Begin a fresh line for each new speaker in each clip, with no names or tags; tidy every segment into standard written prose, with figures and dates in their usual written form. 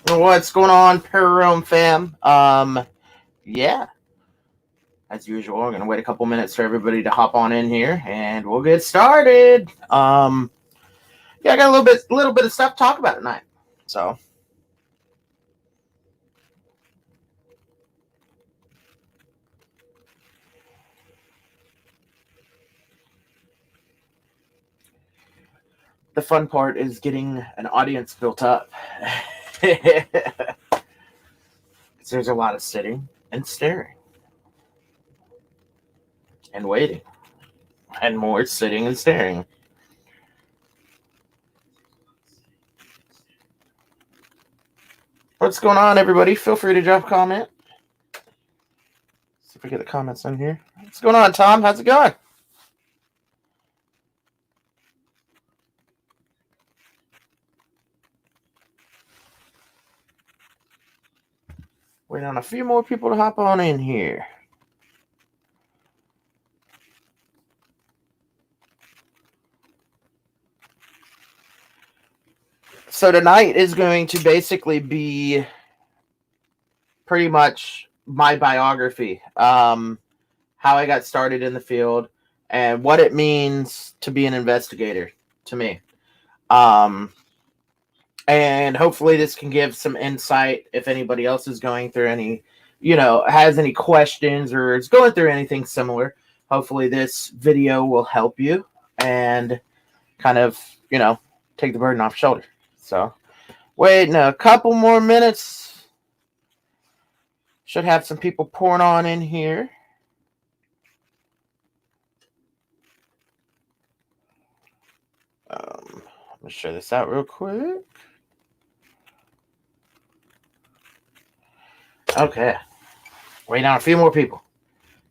What's going on, Pararealm fam? Yeah, as usual, I'm gonna wait a couple minutes for everybody to hop on in here, and we'll get started. Yeah, I got a little bit of stuff to talk about tonight. So the fun part is getting an audience built up. There's a lot of sitting and staring and waiting, and more sitting and staring. What's going on, everybody? Feel free to drop a comment. See if we get the comments on here. What's going on, Tom? How's it going? Waiting on a few more people to hop on in here. So tonight is going to basically be pretty much my biography, how I got started in the field, and what it means to be an investigator to me. Um, and hopefully this can give some insight if anybody else is going through any, has any questions or is going through anything similar. Hopefully this video will help you and kind of, take the burden off your shoulder. So, waiting a couple more minutes. Should have some people pouring on in here. Let me share this out real quick. Okay. Waiting on a few more people.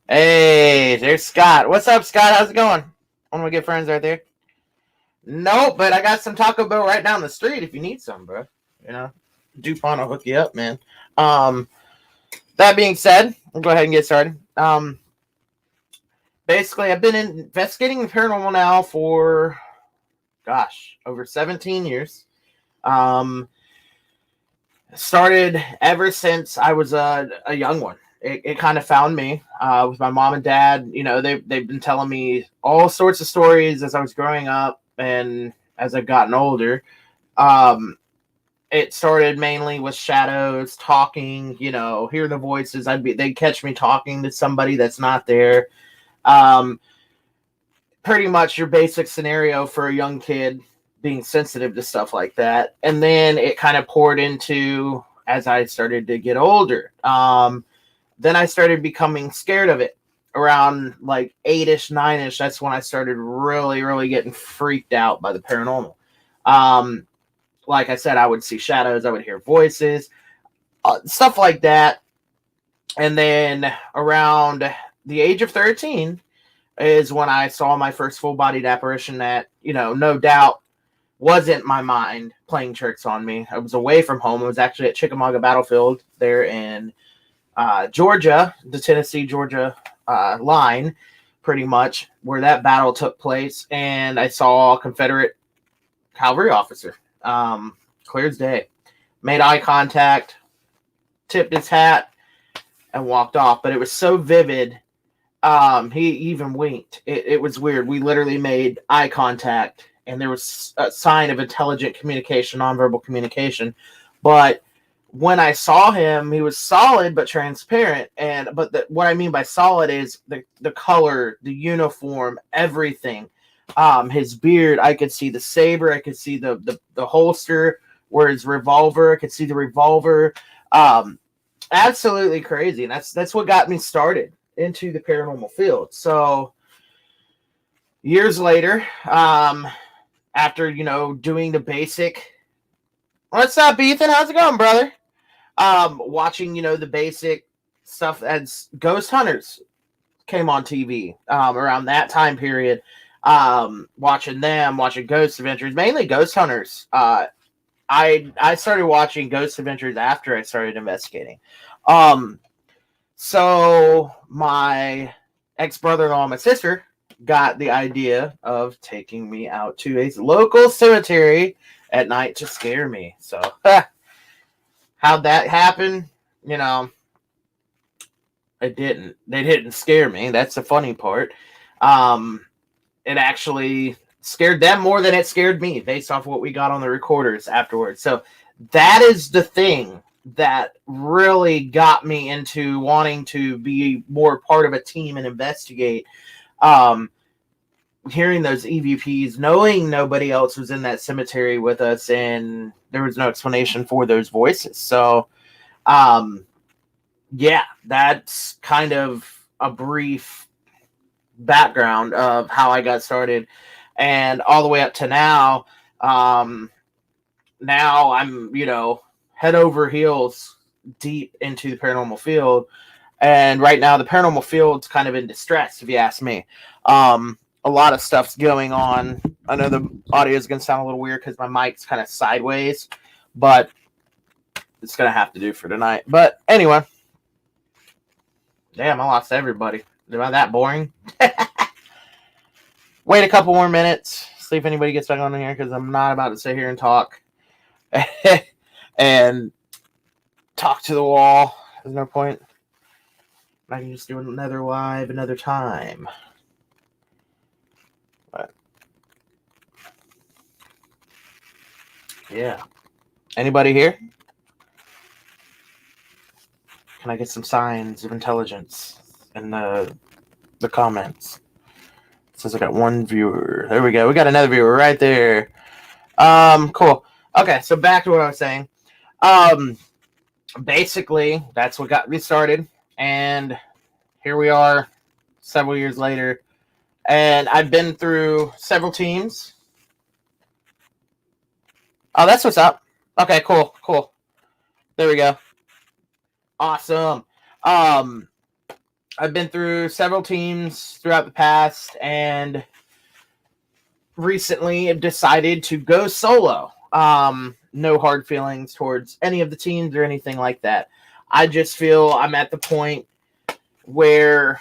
Hey, there's Scott. What's up, Scott? How's it going? One of my good friends right there. Nope, but I got some Taco Bell right down the street if you need some, bro. DuPont will hook you up, man. That being said, we'll go ahead and get started. Basically, I've been investigating the paranormal now for, over 17 years. Started ever since I was a young one. It kind of found me with my mom and dad. They've been telling me all sorts of stories as I was growing up and as I've gotten older. It started mainly with shadows talking, hear the voices. They'd catch me talking to somebody that's not there. Pretty much your basic scenario for a young kid being sensitive to stuff like that. And then it kind of poured into as I started to get older. Then I started becoming scared of it around like 8-ish, 9-ish. That's when I started really, really getting freaked out by the paranormal. Like I said, I would see shadows, I would hear voices, stuff like that. And then around the age of 13 is when I saw my first full-bodied apparition that, no doubt wasn't my mind playing tricks on me. I was away from home. I was actually at Chickamauga Battlefield there in Georgia, the Tennessee-Georgia line, pretty much, where that battle took place. And I saw a Confederate cavalry officer, clear as day. Made eye contact, tipped his hat, and walked off. But it was so vivid. He even winked. It was weird. We literally made eye contact, and there was a sign of intelligent communication, nonverbal communication. But when I saw him, he was solid but transparent. But what I mean by solid is the color, the uniform, everything. His beard, I could see the saber, I could see the holster where his revolver, I could see the revolver. Absolutely crazy, and that's what got me started into the paranormal field. So years later, after doing the basic, what's up, Ethan? How's it going, brother? Watching the basic stuff as Ghost Hunters came on TV around that time period. Watching Ghost Adventures, mainly Ghost Hunters. I started watching Ghost Adventures after I started investigating. So my ex-brother-in-law and my sister got the idea of taking me out to a local cemetery at night to scare me. So How'd that happen? You know, it didn't. They didn't scare me. That's the funny part. Um, it actually scared them more than it scared me based off what we got on the recorders afterwards. So that is the thing that really got me into wanting to be more part of a team and investigate. Um, Hearing those EVPs, knowing nobody else was in that cemetery with us, and there was no explanation for those voices. So, yeah, that's kind of a brief background of how I got started, and all the way up to now. Now I'm, head over heels deep into the paranormal field, and right now the paranormal field's kind of in distress, if you ask me. A lot of stuff's going on. I know the audio is going to sound a little weird because my mic's kind of sideways, but it's going to have to do for tonight. But anyway, damn, I lost everybody. Am I that boring? Wait a couple more minutes, see if anybody gets back on here, because I'm not about to sit here and talk and talk to the wall. There's no point. I can just do another live another time. But yeah. Anybody here? Can I get some signs of intelligence in the comments? It says I got one viewer. There we go. We got another viewer right there. Cool. Okay, so back to what I was saying. Basically, that's what got me started, and here we are several years later, and I've been through several teams. Oh, that's what's up. Okay, cool. There we go. Awesome. I've been through several teams throughout the past, and recently have decided to go solo. No hard feelings towards any of the teams or anything like that. I just feel I'm at the point where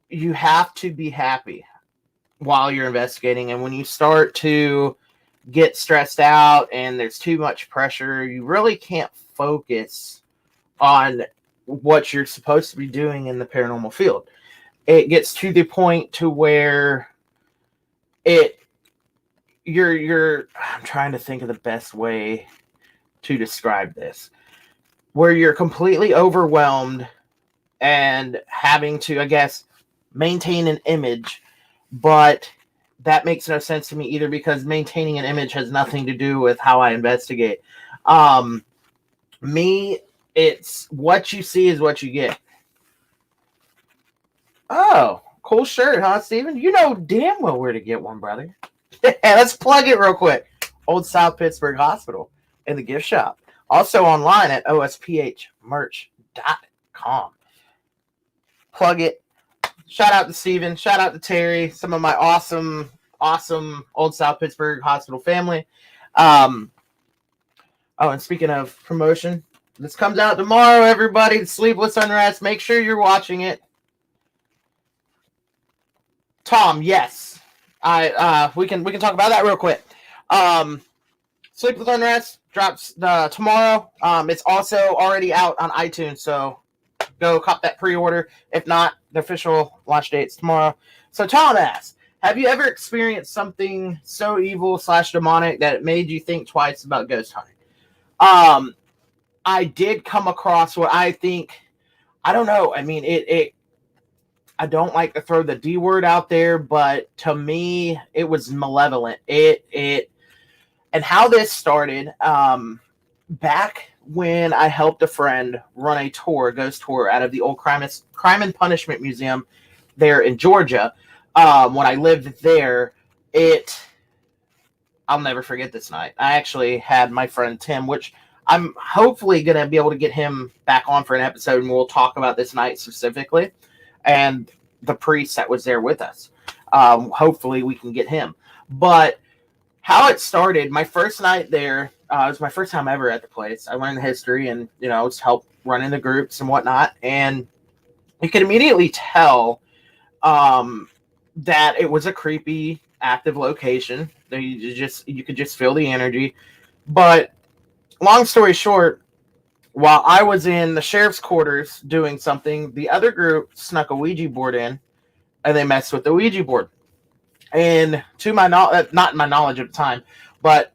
you have to be happy while you're investigating, and when you start to get stressed out and there's too much pressure, you really can't focus on what you're supposed to be doing in the paranormal field. It gets to the point to where you're I'm trying to think of the best way to describe this, where you're completely overwhelmed and having to, I guess, maintain an image, but that makes no sense to me either, because maintaining an image has nothing to do with how I investigate. It's what you see is what you get. Oh, cool shirt, huh, Steven? You know damn well where to get one, brother. Let's plug it real quick. Old South Pittsburgh Hospital in the gift shop. Also online at osphmerch.com. Plug it. Shout out to Steven. Shout out to Terry. Some of my awesome Old South Pittsburgh Hospital family. And speaking of promotion, this comes out tomorrow, everybody. Sleepless Unrest. Make sure you're watching it. Tom, yes. We can talk about that real quick. Sleepless Unrest drops tomorrow. It's also already out on iTunes, so go cop that pre-order. If not, the official launch date's tomorrow. So Tom asks, have you ever experienced something so evil / demonic that it made you think twice about ghost hunting? I did come across what I think, I don't know. I mean, I don't like to throw the D word out there, but to me, it was malevolent. And how this started, back when I helped a friend run a ghost tour out of the old Crime and Punishment Museum there in Georgia. When I lived there, I'll never forget this night. I actually had my friend Tim, which I'm hopefully going to be able to get him back on for an episode, and we'll talk about this night specifically, and the priest that was there with us. Hopefully we can get him. But how it started, my first night there, it was my first time ever at the place. I learned the history and, just helped running the groups and whatnot. And you could immediately tell that it was a creepy, active location. You could just feel the energy. But long story short, While I was in the sheriff's quarters doing something, the other group snuck a Ouija board in, and they messed with the Ouija board. And to my not my knowledge at the time, but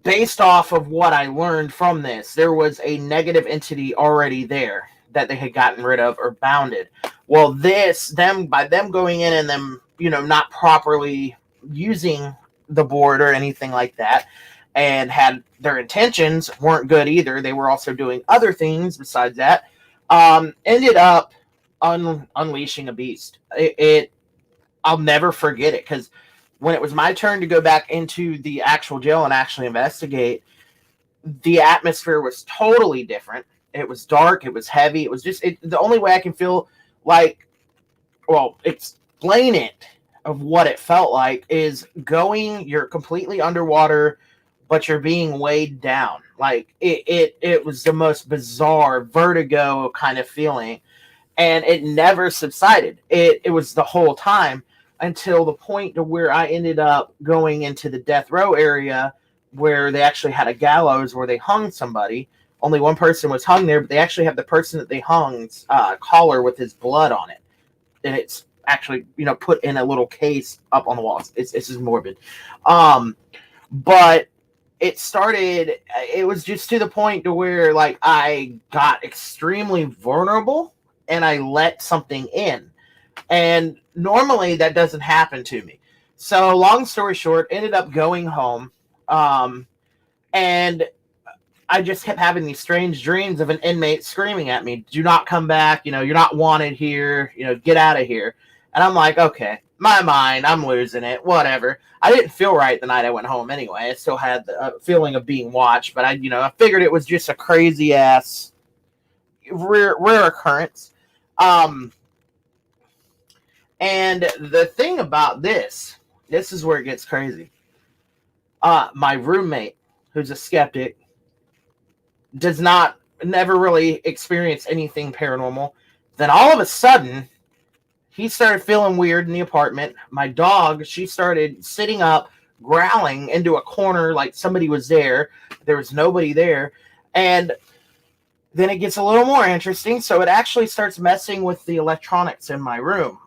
based off of what I learned from this, there was a negative entity already there that they had gotten rid of or bounded. Well, by them going in and them, not properly using the board or anything like that, and had their intentions weren't good either. They were also doing other things besides that. Ended up unleashing a beast. I'll never forget it, because when it was my turn to go back into the actual jail and actually investigate, the atmosphere was totally different. It was dark. It was heavy. It was just the only way I can feel like, explain it of what it felt like is you're completely underwater, but you're being weighed down. Like it was the most bizarre vertigo kind of feeling, and it never subsided. It was the whole time until the point to where I ended up going into the death row area where they actually had a gallows where they hung somebody. Only one person was hung there, but they actually have the person that they hung's collar with his blood on it. And it's actually, put in a little case up on the walls. It's just morbid. But it was just to the point to where, like, I got extremely vulnerable and I let something in. And normally that doesn't happen to me. So long story short, ended up going home. And I just kept having these strange dreams of an inmate screaming at me, "Do not come back. You're not wanted here. Get out of here." And I'm like, okay, my mind, I'm losing it. Whatever. I didn't feel right the night I went home anyway. I still had the feeling of being watched, but I figured it was just a crazy ass rare occurrence. And the thing about this is where it gets crazy. My roommate, who's a skeptic, never really experience anything paranormal. Then all of a sudden, he started feeling weird in the apartment. My dog, she started sitting up, growling into a corner like somebody was there. There was nobody there. And then it gets a little more interesting. So it actually starts messing with the electronics in my room.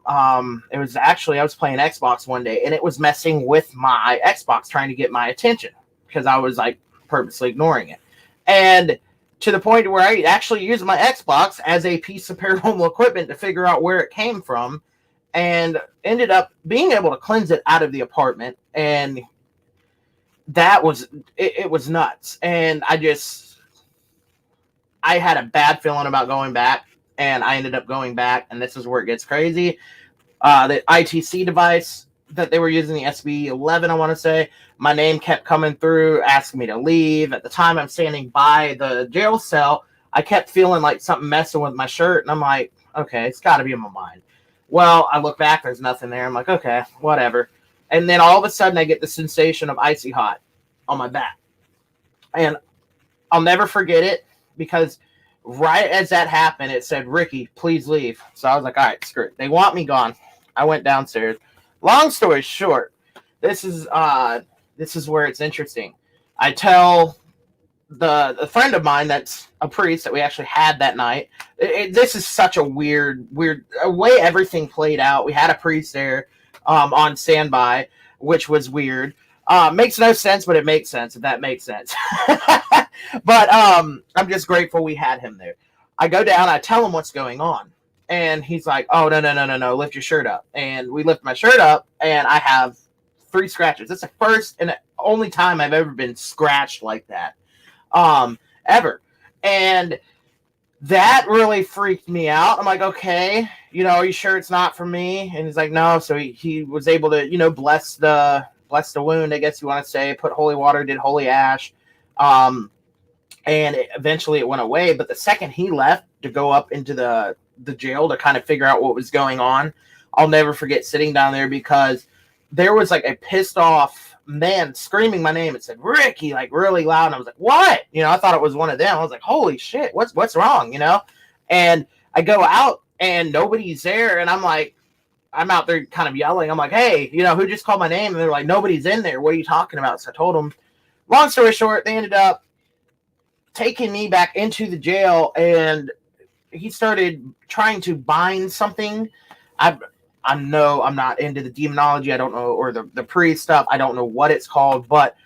It was actually, I was playing Xbox one day, and it was messing with my Xbox, trying to get my attention because I was like purposely ignoring it. And to the point where I actually used my Xbox as a piece of paranormal equipment to figure out where it came from, and ended up being able to cleanse it out of the apartment. And that was, it was nuts. And I had a bad feeling about going back, and I ended up going back, and this is where it gets crazy. The ITC device that they were using, the SB11, I want to say, my name kept coming through, asking me to leave. At the time, I'm standing by the jail cell. I kept feeling like something messing with my shirt, and I'm like, okay, it's got to be in my mind. Well, I look back, there's nothing there. I'm like, okay, whatever. And then all of a sudden, I get the sensation of icy hot on my back. And I'll never forget it, because right as that happened, it said, "Ricky, please leave." So I was like, all right, screw it. They want me gone. I went downstairs. Long story short, this is where it's interesting. I tell the friend of mine that's a priest that we actually had that night. This is such a weird way everything played out. We had a priest there on standby, which was weird. Makes no sense, but it makes sense, if that makes sense. But I'm just grateful we had him there. I go down, I tell him what's going on. And he's like, "Oh, no, lift your shirt up." And we lift my shirt up, and I have 3 scratches. That's the first and only time I've ever been scratched like that. Ever. And that really freaked me out. I'm like, okay, are you sure it's not for me? And he's like, no. So he was able to, bless the wound, I guess you want to say, put holy water, did holy ash. And eventually it went away. But the second he left to go up into the jail to kind of figure out what was going on, I'll never forget sitting down there, because there was like a pissed off man screaming my name. It said, "Ricky," like really loud. And I was like, "What?" I thought it was one of them. I was like, holy shit, what's wrong? And I go out and nobody's there. And I'm like, I'm out there kind of yelling. I'm like, "Hey, who just called my name?" And they're like, "Nobody's in there. What are you talking about?" So I told them. Long story short, they ended up taking me back into the jail, and he started trying to bind something. I'm not into the demonology. I don't know, or the priest stuff. I don't know what it's called, but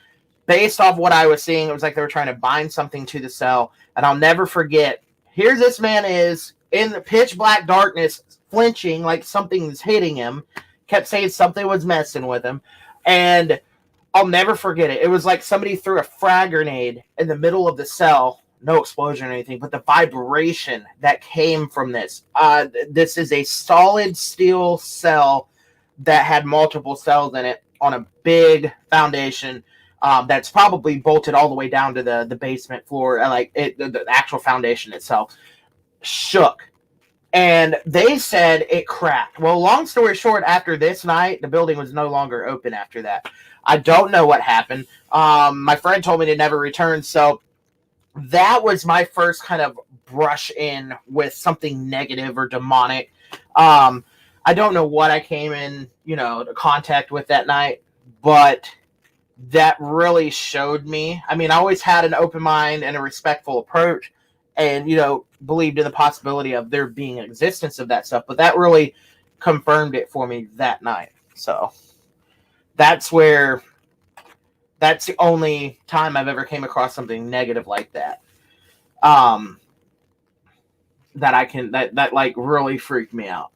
based off what I was seeing, it was like they were trying to bind something to the cell. And I'll never forget. Here this man is in the pitch black darkness, flinching like something's hitting him. Kept saying something was messing with him, and I'll never forget it. It was like somebody threw a frag grenade in the middle of the cell. No explosion or anything, but the vibration that came from this. This is a solid steel cell that had multiple cells in it on a big foundation that's probably bolted all the way down to the basement floor. Like the actual foundation itself shook. And they said it cracked. Well, long story short, after this night, the building was no longer open after that. I don't know what happened. My friend told me to never return. So that was my first kind of brush in with something negative or demonic. I don't know what I came in, to contact with that night, but that really showed me. I mean, I always had an open mind and a respectful approach, and believed in the possibility of there being an existence of that stuff, but that really confirmed it for me that night. So that's the only time I've ever came across something negative like that. That like really freaked me out.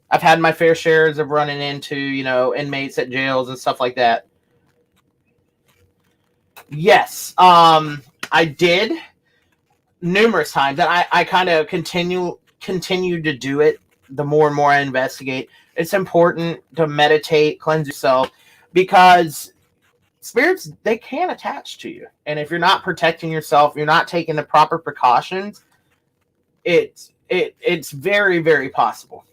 I've had my fair shares of running into, inmates at jails and stuff like that. Yes, I did numerous times, and I kind of continue to do it the more and more I investigate. It's important to meditate, cleanse yourself, because spirits, they can attach to you. And if you're not protecting yourself, you're not taking the proper precautions, it's very, very possible.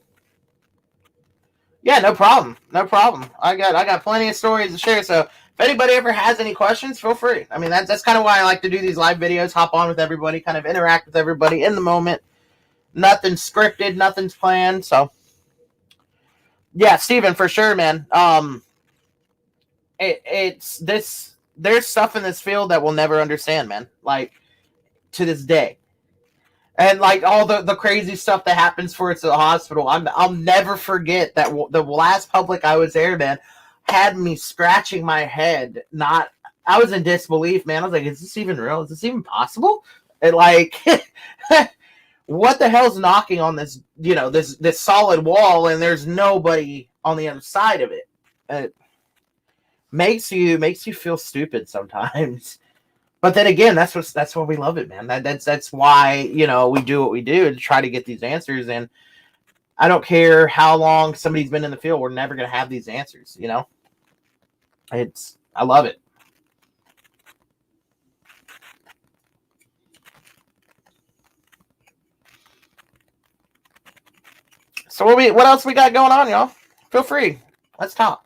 Yeah, no problem. I got plenty of stories to share. So if anybody ever has any questions, feel free. I mean, that's kind of why I like to do these live videos, hop on with everybody, kind of interact with everybody in the moment. Nothing's scripted, nothing's planned. So yeah, Steven, for sure, man. There's stuff in this field that we'll never understand, man. Like, to this day. And like all the crazy stuff that happens for us at the hospital, I'll never forget that the last public I was there, man, had me scratching my head. I was in disbelief, man. I was like, is this even real? Is this even possible? And like, what the hell's knocking on this, this solid wall, and there's nobody on the other side of it? It makes you feel stupid sometimes. But then again, that's why we love it, man. That's why, we do what we do to try to get these answers. And I don't care how long somebody's been in the field, we're never going to have these answers, I love it. So what else we got going on, y'all? Feel free. Let's talk.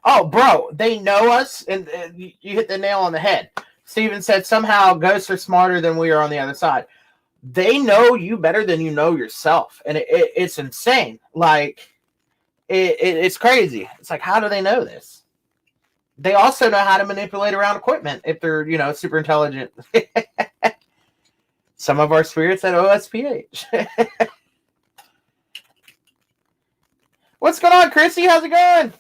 Oh, bro, they know us, and you hit the nail on the head. Steven said somehow ghosts are smarter than we are on the other side. They know you better than you know yourself, and it's insane. Like, it's crazy. It's like, how do they know this? They also know how to manipulate around equipment if they're, super intelligent. Some of our spirits at OSPH. What's going on, Chrissy? How's it going?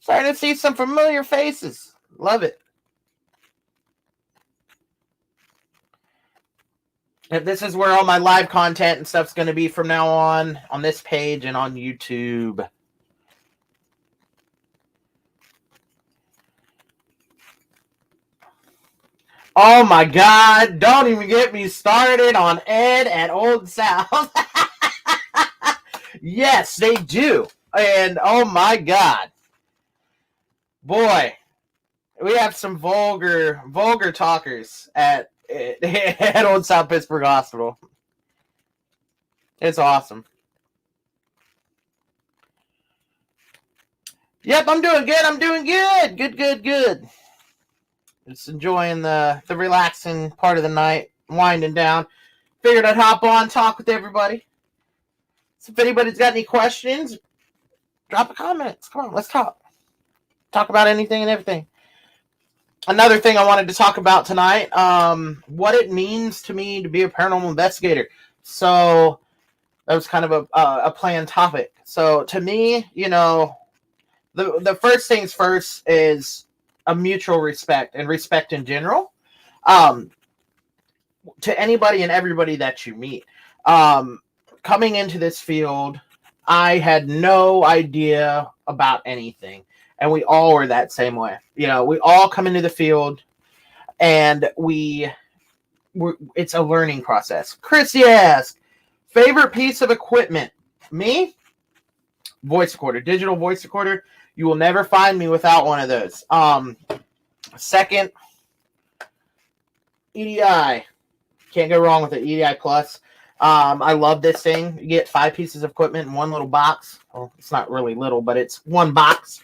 Starting to see some familiar faces. Love it. And this is where all my live content and stuff's going to be from now on this page and on YouTube. Oh my God. Don't even get me started on Ed at Old South. Yes, they do. And oh my God. Boy, we have some vulgar talkers at Old South Pittsburgh Hospital. It's awesome. Yep, I'm doing good. Good. Just enjoying the relaxing part of the night, winding down. Figured I'd hop on, talk with everybody. So if anybody's got any questions, drop a comment. Come on, let's talk. Talk about anything and everything. Another thing I wanted to talk about tonight, what it means to me to be a paranormal investigator. So that was kind of a planned topic. So to me, the first things first is a mutual respect and respect in general, to anybody and everybody that you meet. Coming into this field, I had no idea about anything. And we all were that same way. We all come into the field and it's a learning process. Chrissy asked, favorite piece of equipment? Me? Voice recorder, digital voice recorder. You will never find me without one of those. Second, EDI. Can't go wrong with the EDI Plus. I love this thing. You get 5 pieces of equipment in one little box. Well, it's not really little, but it's one box.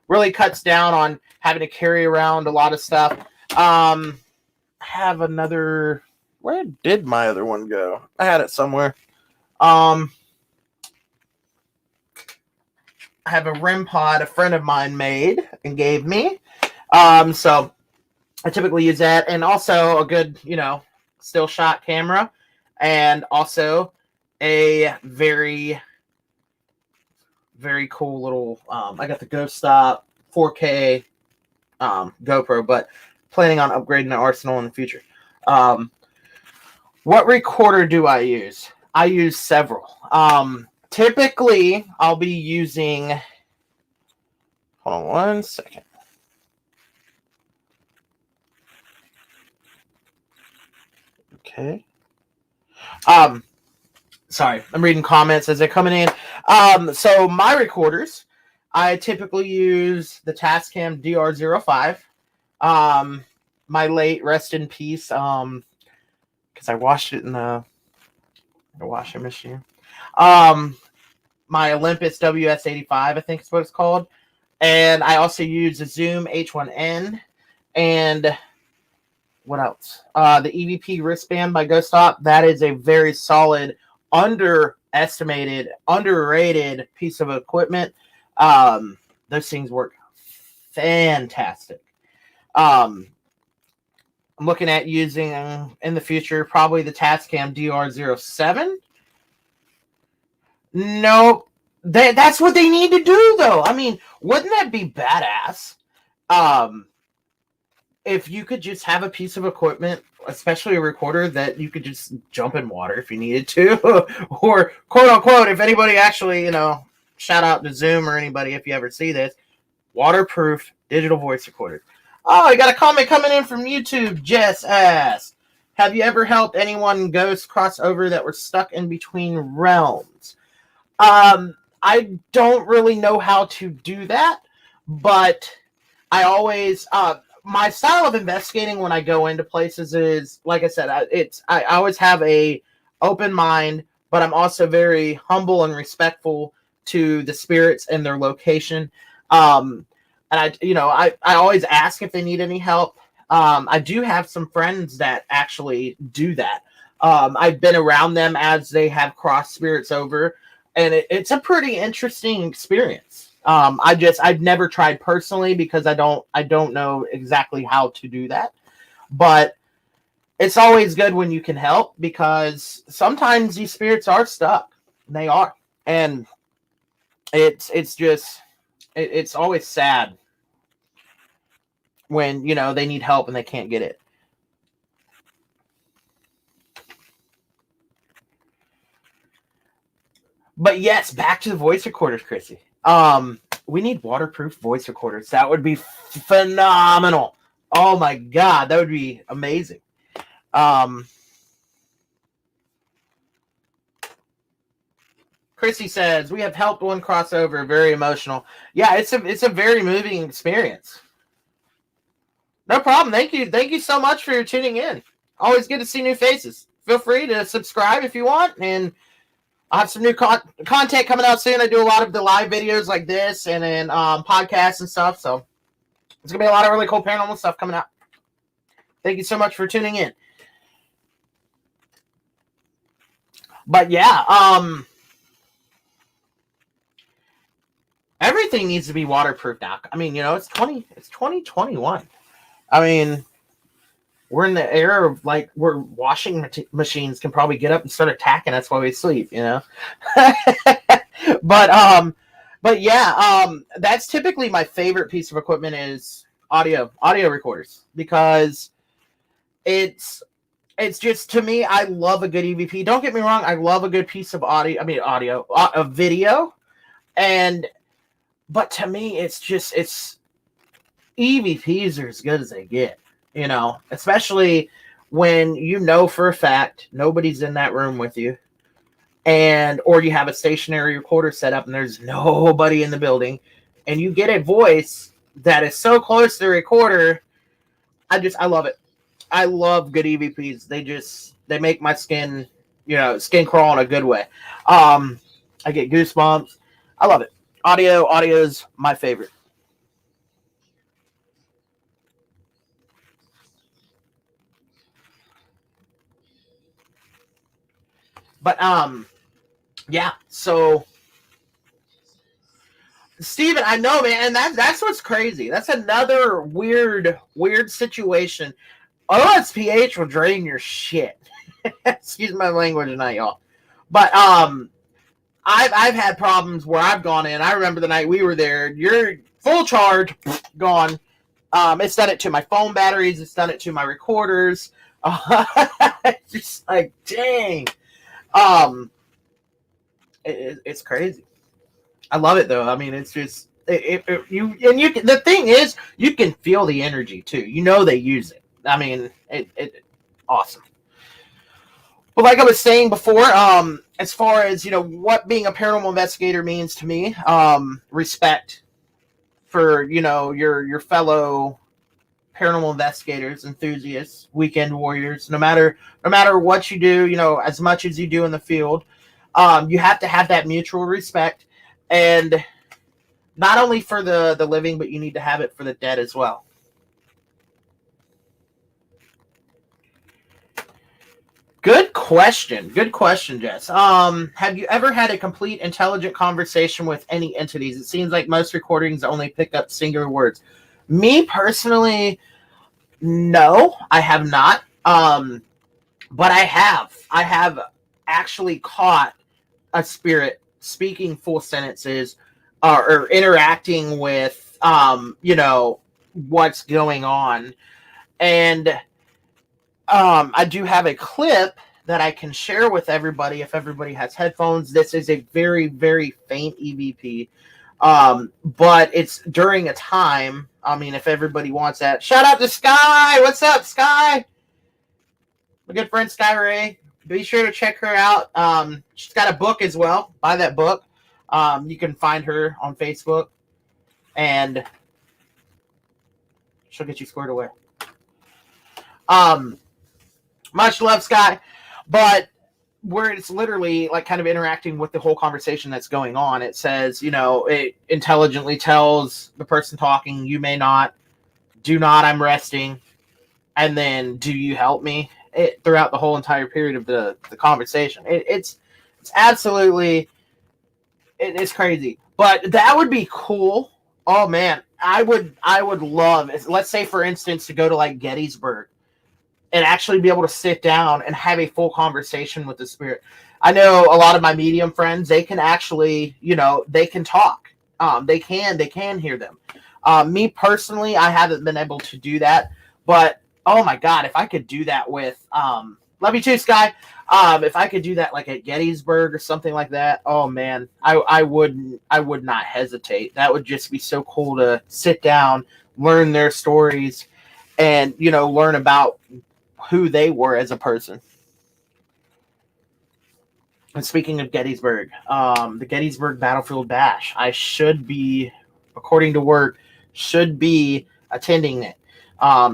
Really cuts down on having to carry around a lot of stuff. I have another. Where did my other one go? I had it somewhere. I have a REM pod a friend of mine made and gave me. So I typically use that, and also a good, still shot camera, and also a very, very cool little. I got the Ghost Stop 4K GoPro, but planning on upgrading the arsenal in the future. What recorder do I use? I use several. Typically, I'll be using. Hold on one second. Okay. Sorry, I'm reading comments as they're coming in. So my recorders, I typically use the Tascam DR05. My late, rest in peace, because I washed it in the washing machine. My Olympus WS85, I think is what it's called. And I also use the Zoom H1N. And what else? The EVP wristband by Ghost Stop. That is a very solid, underestimated, underrated piece of equipment. Those things work fantastic. I'm looking at using in the future probably the Tascam DR07. No, that's what they need to do, though. I mean, wouldn't that be badass? If you could just have a piece of equipment, especially a recorder, that you could just jump in water if you needed to, or quote unquote, if anybody actually, shout out to Zoom or anybody if you ever see this, waterproof digital voice recorder. Oh, I got a comment coming in from YouTube. Jess asked, have you ever helped anyone ghost cross over that were stuck in between realms? I don't really know how to do that, but I always, my style of investigating when I go into places is, like I said, I always have a open mind, but I'm also very humble and respectful to the spirits and their location. And I always ask if they need any help. I do have some friends that actually do that. I've been around them as they have crossed spirits over, and it's a pretty interesting experience. I've never tried personally because I don't know exactly how to do that, but it's always good when you can help, because sometimes these spirits are stuck. They are, and it's always sad when they need help and they can't get it. But yes, back to the voice recorders, Chrissy. We need waterproof voice recorders. That would be phenomenal. Oh my God, that would be amazing. Chrissy says, we have helped one crossover, very emotional. Yeah, it's a very moving experience. No problem. Thank you so much for tuning in. Always good to see new faces. Feel free to subscribe if you want, and I'll have some new content coming out soon. I do a lot of the live videos like this, and then podcasts and stuff. So it's gonna be a lot of really cool paranormal stuff coming out. Thank you so much for tuning in. But yeah, everything needs to be waterproof now. I mean, it's 2021. I mean, we're in the era of like where washing machines can probably get up and start attacking us while we sleep, but yeah, that's typically my favorite piece of equipment is audio recorders because it's it's just to me, I love a good EVP. Don't get me wrong, I love a good piece of a video, and but to me, it's EVPs are as good as they get, especially when for a fact nobody's in that room with you, and or you have a stationary recorder set up and there's nobody in the building, and you get a voice that is so close to the recorder. I love it. I love good EVPs. They make my skin crawl in a good way. I get goosebumps. I love it. Audio is my favorite. But yeah. So Steven, I know, man, and that's what's crazy. That's another weird situation. OSPH will drain your shit. Excuse my language tonight, y'all. But I've had problems where I've gone in. I remember the night we were there. You're full charge, gone. It's done it to my phone batteries. It's done it to my recorders. Just like, dang. It's crazy. I love it though. I mean, it's just the thing is, you can feel the energy too. They use it. I mean, it awesome. But like I was saying before, as far as what being a paranormal investigator means to me, respect for your fellow paranormal investigators, enthusiasts, weekend warriors. No matter what you do, as much as you do in the field, you have to have that mutual respect, and not only for the living, but you need to have it for the dead as well. Good question, Jess. Have you ever had a complete intelligent conversation with any entities? It seems like most recordings only pick up singular words. Me personally, no, I have not. But I have actually caught a spirit speaking full sentences, or interacting with what's going on. And I do have a clip that I can share with everybody if everybody has headphones. This is a very, very faint EVP, but it's during a time. I mean, if everybody wants that, shout out to Sky. What's up, Sky? My good friend Sky Ray. Be sure to check her out. She's got a book as well. Buy that book. You can find her on Facebook, and she'll get you squared away. Much love, Sky. But where it's literally like kind of interacting with the whole conversation that's going on, it says, it intelligently tells the person talking, you may not, do not, I'm resting, and then do you help me, throughout the whole entire period of the conversation. It's absolutely, it's crazy. But that would be cool. Oh man, I would love, let's say for instance, to go to like Gettysburg and actually be able to sit down and have a full conversation with the spirit. I know a lot of my medium friends, they can actually, they can talk. They can hear them. Me personally, I haven't been able to do that, but oh my God, if I could do that with, love you too, Sky. If I could do that like at Gettysburg or something like that, oh man, I would not hesitate. That would just be so cool to sit down, learn their stories, and, learn about who they were as a person. And speaking of Gettysburg, the Gettysburg Battlefield Bash, I should be, according to work, should be attending it.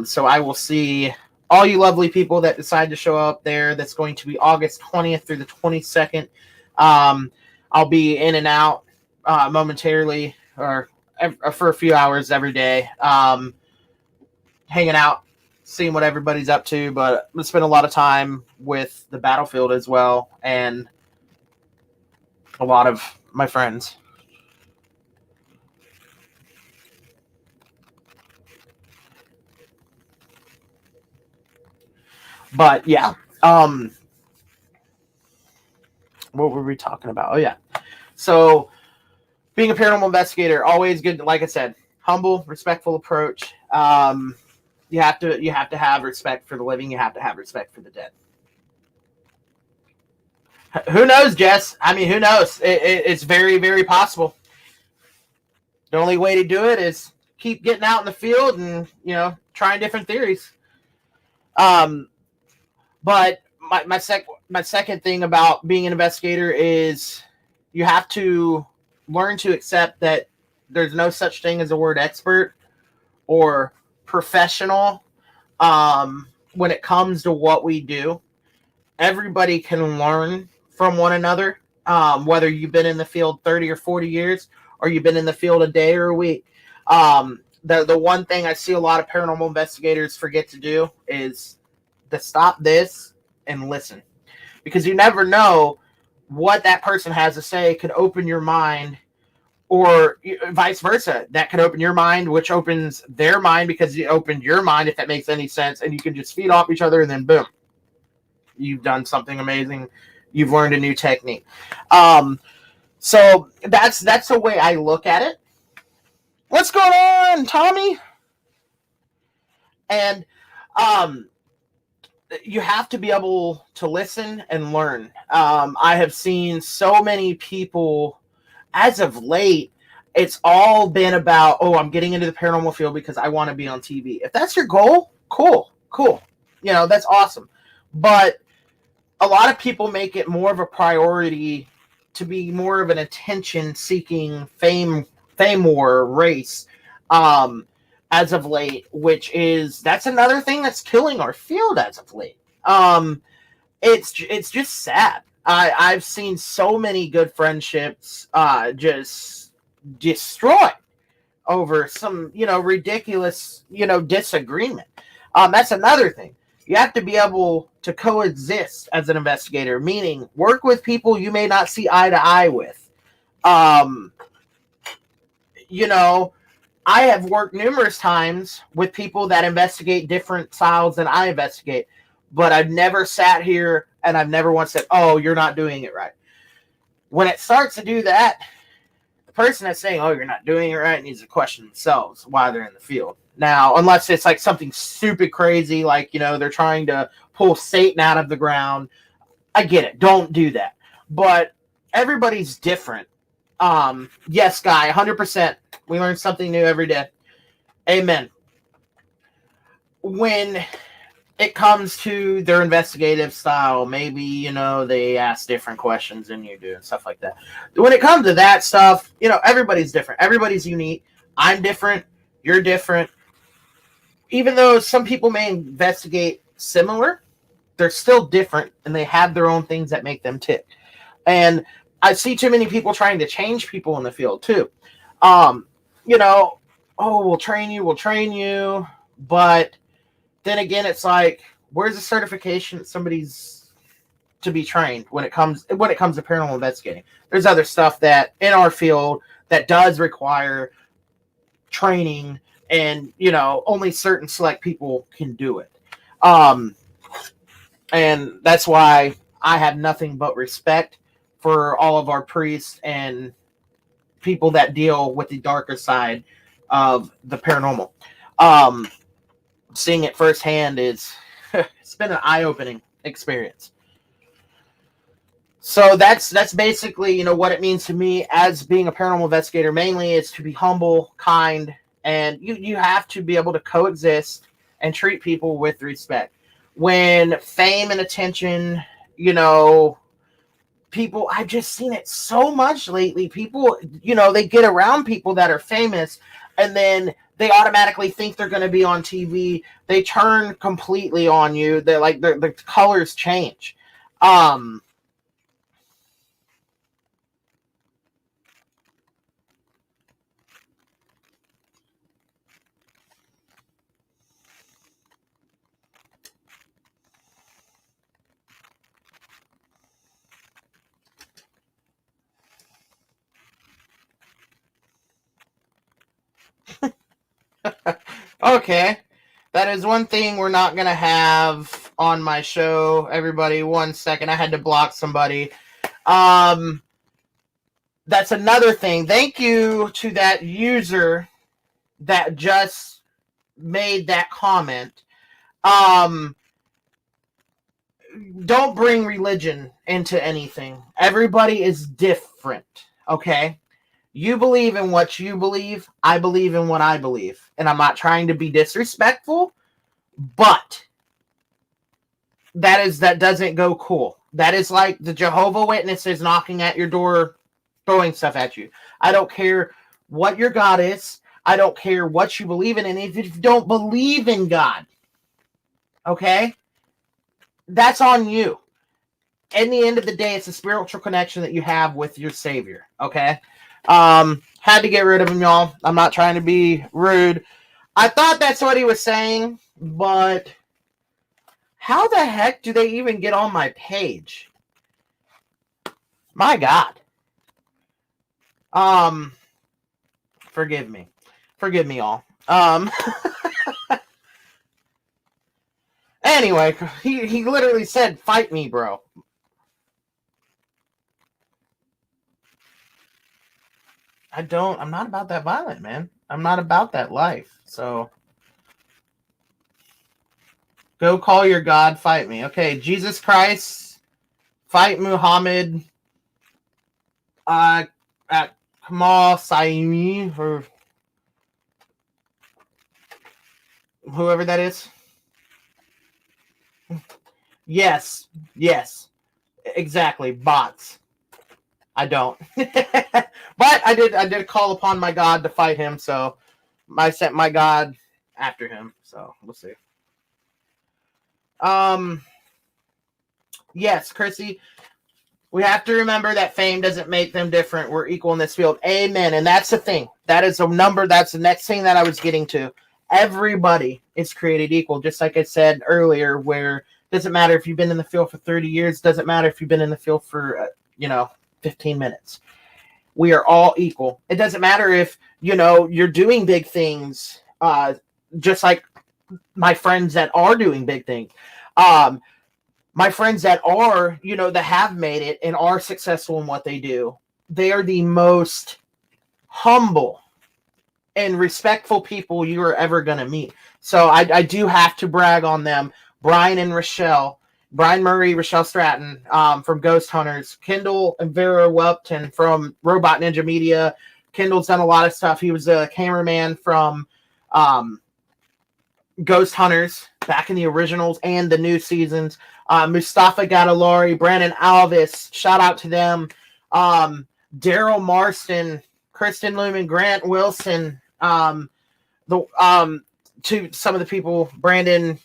So I will see all you lovely people that decide to show up there. That's going to be August 20th through the 22nd. I'll be in and out momentarily, or for a few hours every day, hanging out, seeing what everybody's up to. But I spend a lot of time with the battlefield as well, and a lot of my friends. But yeah, um, what were we talking about? Oh yeah, so being a paranormal investigator, always good. Like I said, humble, respectful approach. You have to have respect for the living. You have to have respect for the dead. Who knows, Jess? I mean, who knows? It's very, very possible. The only way to do it is keep getting out in the field and trying different theories. Um, but my second thing about being an investigator is you have to learn to accept that there's no such thing as a word expert or professional when it comes to what we do. Everybody can learn from one another, whether you've been in the field 30 or 40 years or you've been in the field a day or a week. The one thing I see a lot of paranormal investigators forget to do is to stop this and listen, because you never know what that person has to say could open your mind, or vice versa. That could open your mind, which opens their mind because you opened your mind, if that makes any sense, and you can just feed off each other, and then boom, you've done something amazing. You've learned a new technique. So that's the way I look at it. What's going on, Tommy? And you have to be able to listen and learn. I have seen so many people as of late. It's all been about, oh, I'm getting into the paranormal field because I want to be on TV. If that's your goal, cool. That's awesome. But a lot of people make it more of a priority to be more of an attention-seeking fame war race as of late, that's another thing that's killing our field as of late. It's just sad. I've seen so many good friendships just destroyed over some ridiculous disagreement. That's another thing. You have to be able to coexist as an investigator, meaning work with people you may not see eye to eye with. Um, I have worked numerous times with people that investigate different styles than I investigate, but I've never sat here and I've never once said, oh, you're not doing it right. When it starts to do that, the person that's saying, oh, you're not doing it right, needs to question themselves while they're in the field. Now, unless it's like something stupid crazy, like, they're trying to pull Satan out of the ground, I get it. Don't do that. But everybody's different. Yes, Guy, 100%. We learn something new every day. Amen. When it comes to their investigative style, maybe, they ask different questions than you do and stuff like that. When it comes to that stuff, everybody's different. Everybody's unique. I'm different. You're different. Even though some people may investigate similar, they're still different, and they have their own things that make them tick. And I see too many people trying to change people in the field too. Oh, we'll train you. But then again, it's like, where's the certification that somebody's to be trained when it comes to paranormal investigating? There's other stuff that in our field that does require training, and only certain select people can do it. And that's why I have nothing but respect for all of our priests and people that deal with the darker side of the paranormal. Seeing it firsthand it's been an eye-opening experience. So that's basically what it means to me as being a paranormal investigator. Mainly is to be humble, kind, and you have to be able to coexist and treat people with respect. When fame and attention, people, I've just seen it so much lately. People, they get around people that are famous, and then they automatically think they're going to be on TV. They turn completely on you. They're like, the colors change. Okay. That is one thing we're not going to have on my show. Everybody, 1 second. I had to block somebody. That's another thing. Thank you to that user that just made that comment. Don't bring religion into anything. Everybody is different, okay? You believe in what you believe. I believe in what I believe. And I'm not trying to be disrespectful, but that doesn't go cool. That is like the Jehovah Witnesses knocking at your door, throwing stuff at you. I don't care what your God is. I don't care what you believe in. And if you don't believe in God, okay, that's on you. In the end of the day, it's a spiritual connection that you have with your Savior, okay? Had to get rid of him, y'all. I'm not trying to be rude. I thought that's what he was saying, but how the heck do they even get on my page? My God. Forgive me. Forgive me, all. Anyway, he literally said, "Fight me, bro." I'm not about that violent, man. I'm not about that life. So go call your God, fight me. Okay, Jesus Christ, fight Muhammad, at Kamal Saimi, or whoever that is. Yes, exactly, bots. I don't. But I did call upon my God to fight him, so I sent my God after him. So we'll see. Yes, Chrissy, we have to remember that fame doesn't make them different. We're equal in this field. Amen. And that's the thing. That is a number. That's the next thing that I was getting to. Everybody is created equal, just like I said earlier, where it doesn't matter if you've been in the field for 30 years. Doesn't matter if you've been in the field for, 15 minutes. We are all equal. It doesn't matter if, you're doing big things, just like my friends that are doing big things. My friends that are, that have made it and are successful in what they do, they are the most humble and respectful people you are ever going to meet. So I do have to brag on them. Brian Murray, Rochelle Stratton from Ghost Hunters, Kendall and Vera Welpton from Robot Ninja Media. Kendall's done a lot of stuff. He was a cameraman from Ghost Hunters back in the originals and the new seasons. Mustafa Gadalari, Brandon Alvis, shout out to them. Daryl Marston, Kristen Lumen, Grant Wilson, to some of the people, Brandon,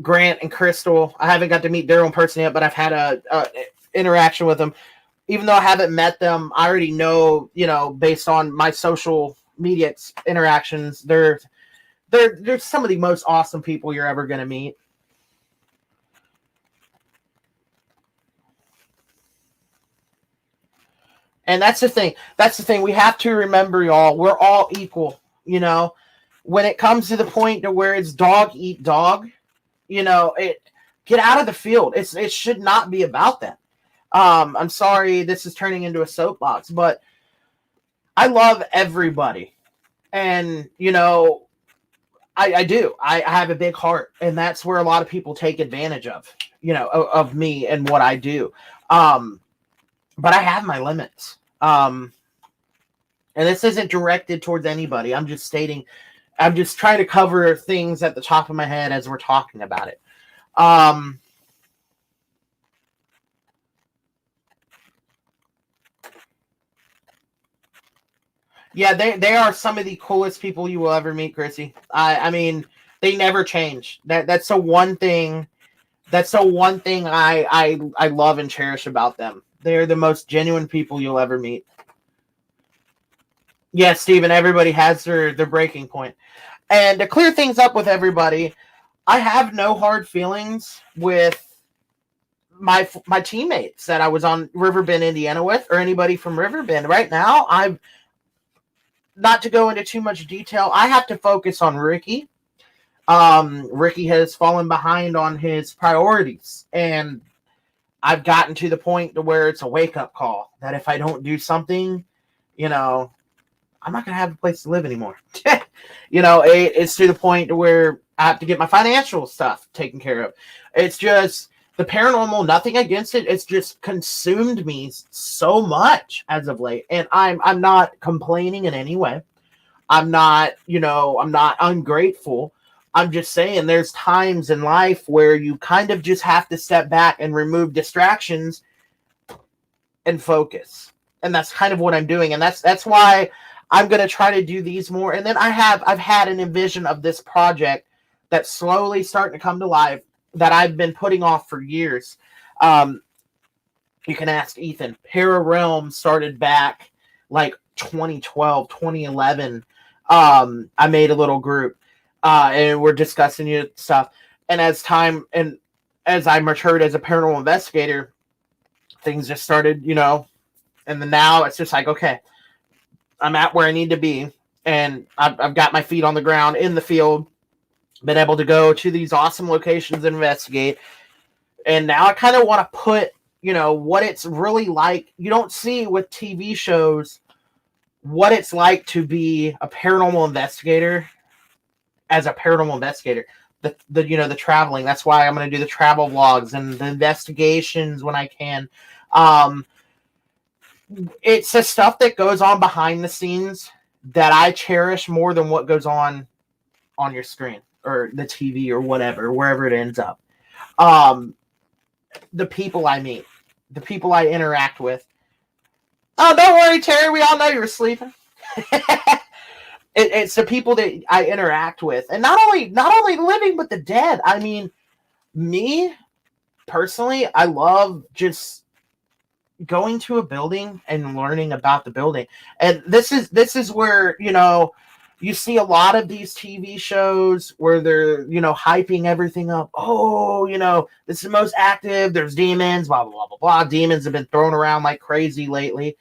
Grant, and Crystal. I haven't got to meet Daryl in person yet, but I've had a interaction with them. Even though I haven't met them, I already know, based on my social media interactions, they're some of the most awesome people you're ever going to meet. And that's the thing. We have to remember, y'all, we're all equal, When it comes to the point to where it's dog eat dog, get out of the field. It should not be about that. I'm sorry this is turning into a soapbox, but I love everybody. And, I do. I have a big heart, and that's where a lot of people take advantage of me and what I do. But I have my limits. And this isn't directed towards anybody. I'm just trying to cover things at the top of my head as we're talking about it. Yeah, they are some of the coolest people you will ever meet, Chrissy. I mean, they never change. That's the one thing. That's the one thing I love and cherish about them. They're the most genuine people you'll ever meet. Yeah, Steven, everybody has their breaking point. And to clear things up with everybody, I have no hard feelings with my teammates that I was on Riverbend, Indiana with, or anybody from Riverbend. Right now, not to go into too much detail, I have to focus on Ricky. Ricky has fallen behind on his priorities, and I've gotten to the point to where it's a wake up call that if I don't do something, you know, I'm not going to have a place to live anymore. It's to the point to where I have to get my financial stuff taken care of. It's just the paranormal, nothing against it. It's just consumed me so much as of late. And I'm not complaining in any way. I'm not ungrateful. I'm just saying there's times in life where you kind of just have to step back and remove distractions and focus. And that's kind of what I'm doing. And that's why I'm going to try to do these more. And then I've had an envision of this project that's slowly starting to come to life that I've been putting off for years. You can ask Ethan. Para Realm started back like 2012, 2011. I made a little group, and we're discussing stuff. And as I matured as a paranormal investigator, things just started, and then now it's just like, okay, I'm at where I need to be, and I've got my feet on the ground in the field, been able to go to these awesome locations and investigate. And now I kind of want to put, what it's really like. You don't see with TV shows what it's like to be a paranormal investigator as a paranormal investigator. The traveling. That's why I'm going to do the travel vlogs and the investigations when I can. It's the stuff that goes on behind the scenes that I cherish more than what goes on your screen or the TV or whatever, wherever it ends up. The people I meet, the people I interact with. Oh, don't worry, Terry. We all know you were sleeping. It's the people that I interact with, and not only living, but the dead. I mean, me personally, I love just going to a building and learning about the building. And this is where, you see a lot of these TV shows where they're, hyping everything up. Oh, this is the most active. There's demons, blah, blah, blah, blah, blah. Demons have been thrown around like crazy lately.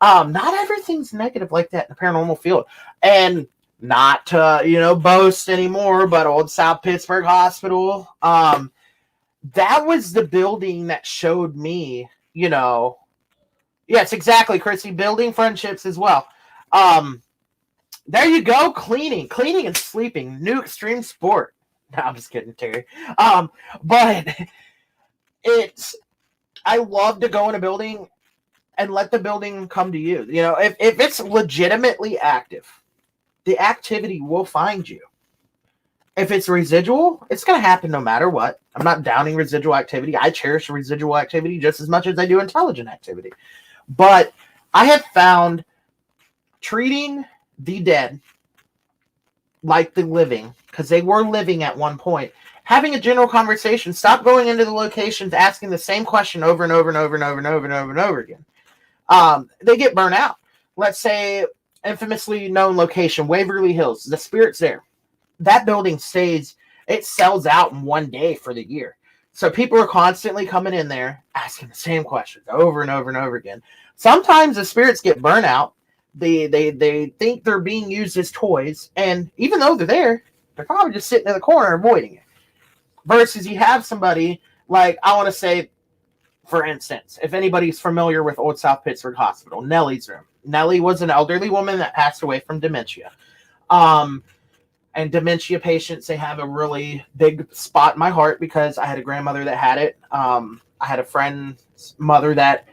Not everything's negative like that in the paranormal field. And not to, boast anymore, but old South Pittsburgh Hospital, that was the building that showed me, yes, exactly, Chrissy, building friendships as well. There you go, cleaning and sleeping, new extreme sport. No, I'm just kidding, Terry. But I love to go in a building and let the building come to you. If it's legitimately active, the activity will find you. If it's residual, it's going to happen no matter what. I'm not downing residual activity. I cherish residual activity just as much as I do intelligent activity. But I have found treating the dead like the living, because they were living at one point, having a general conversation, stop going into the locations, asking the same question over and over and over and over and over and over and over again. They get burnt out. Let's say infamously known location, Waverly Hills, the spirit's there. That building it sells out in one day for the year. So people are constantly coming in there, asking the same questions over and over and over again. Sometimes the spirits get burnt out. They think they're being used as toys, and even though they're probably just sitting in the corner avoiding it. Versus you have somebody like, I want to say, for instance, if anybody's familiar with Old South Pittsburgh Hospital, Nellie's room. Nellie was an elderly woman that passed away from dementia. And dementia patients, they have a really big spot in my heart because I had a grandmother that had it. I had a friend's mother that,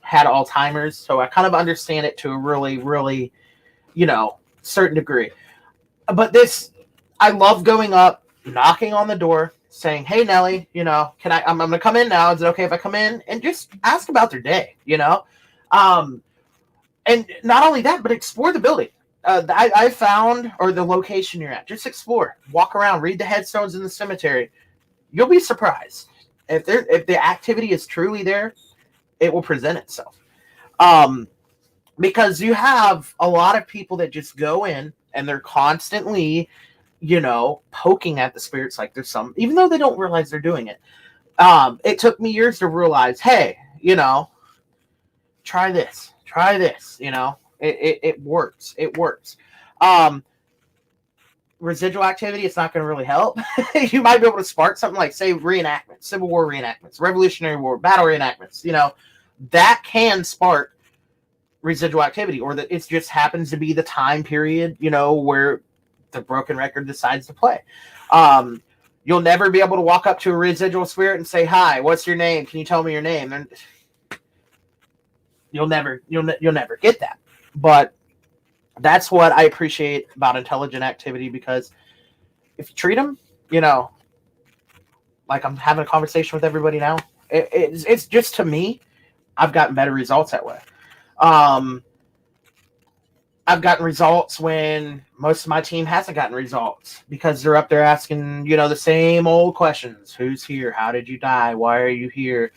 had Alzheimer's. So I kind of understand it to a really, really, certain degree. But I love going up, knocking on the door, saying, hey, Nellie, I'm going to come in now. Is it okay if I come in? And just ask about their day, And not only that, but explore the building. I found, or the location you're at, just explore, walk around, read the headstones in the cemetery. You'll be surprised. If the activity is truly there, it will present itself. Because you have a lot of people that just go in and they're constantly, poking at the spirits like there's some, even though they don't realize they're doing it. It took me years to realize, hey, try this, It works. It works. residual activity, it's not going to really help. You might be able to spark something like, say, reenactments, Civil War reenactments, Revolutionary War, battle reenactments. That can spark residual activity, or that it just happens to be the time period, where the broken record decides to play. You'll never be able to walk up to a residual spirit and say, "Hi, what's your name? Can you tell me your name?" And you'll never get that. But that's what I appreciate about intelligent activity, because if you treat them, like I'm having a conversation with everybody now, it's just, to me, I've gotten better results that way. I've gotten results when most of my team hasn't gotten results, because they're up there asking, the same old questions. Who's here? How did you die? Why are you here?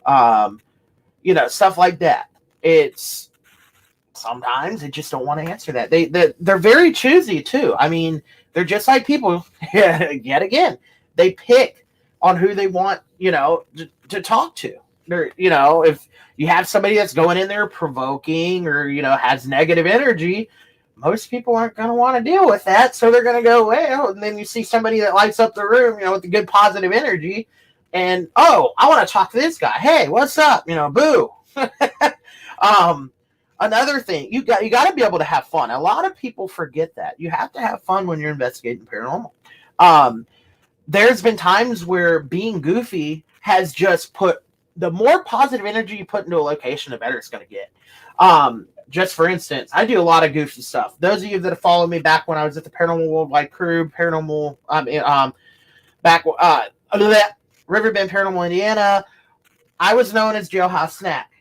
Stuff like that. It's sometimes they just don't want to answer that. They're very choosy too. I mean, they're just like people. Yet again, they pick on who they want, to talk to. They're, if you have somebody that's going in there provoking, or has negative energy, most people aren't going to want to deal with that, so they're going to go away. And then you see somebody that lights up the room, with the good positive energy, and I want to talk to this guy. Hey, what's up? Boo. Another thing, you got to be able to have fun. A lot of people forget that you have to have fun when you're investigating paranormal. There's been times where being goofy has just put, the more positive energy you put into a location, the better it's going to get. Just for instance, I do a lot of goofy stuff. Those of you that have followed me back when I was at the Paranormal Worldwide Crew, Riverbend Paranormal, Indiana, I was known as Jailhouse Snack,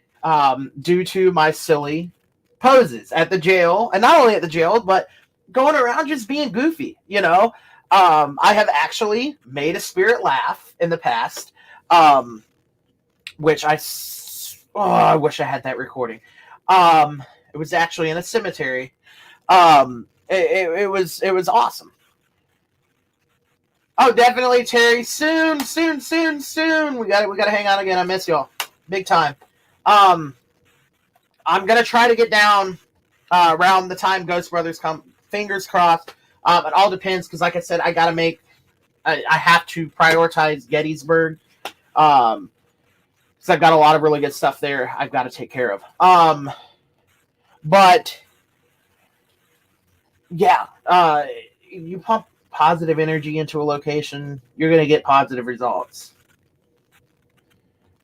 due to my silly poses at the jail, and not only at the jail, but going around just being goofy. I have actually made a spirit laugh in the past, which I wish I had that recording. It was actually in a cemetery. It was awesome. Oh, definitely, Terry. Soon. We gotta hang out again. I miss y'all, big time. I'm gonna try to get down around the time Ghost Brothers come. Fingers crossed. It all depends, because, like I said, I have to prioritize Gettysburg. Because I've got a lot of really good stuff there I've got to take care of. But yeah, you pump positive energy into a location, you're going to get positive results.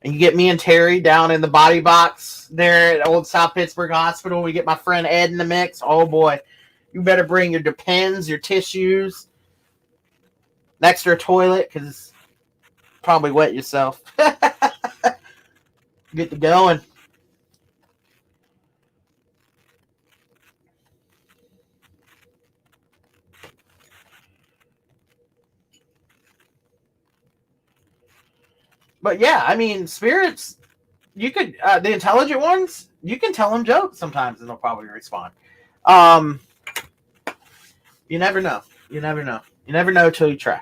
And you get me and Terry down in the body box there at Old South Pittsburgh Hospital. We get my friend Ed in the mix. Oh boy, you better bring your Depends, your tissues, an extra toilet, because probably wet yourself. Get to going. But yeah, I mean, spirits, you could, the intelligent ones, you can tell them jokes sometimes and they'll probably respond. You never know. You never know until you try.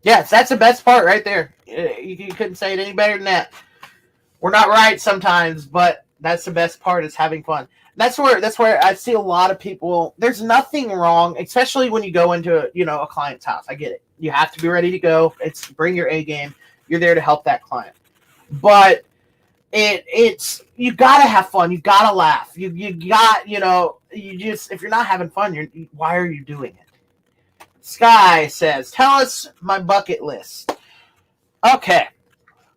Yes, that's the best part right there. You couldn't say it any better than that. We're not right sometimes, but that's the best part, is having fun. That's where I see a lot of people. There's nothing wrong, especially when you go into a client's house. I get it. You have to be ready to go. It's bring your A game. You're there to help that client. But it's you gotta have fun. You gotta laugh. You got you just, if you're not having fun, why are you doing it? Sky says, "Tell us my bucket list." Okay,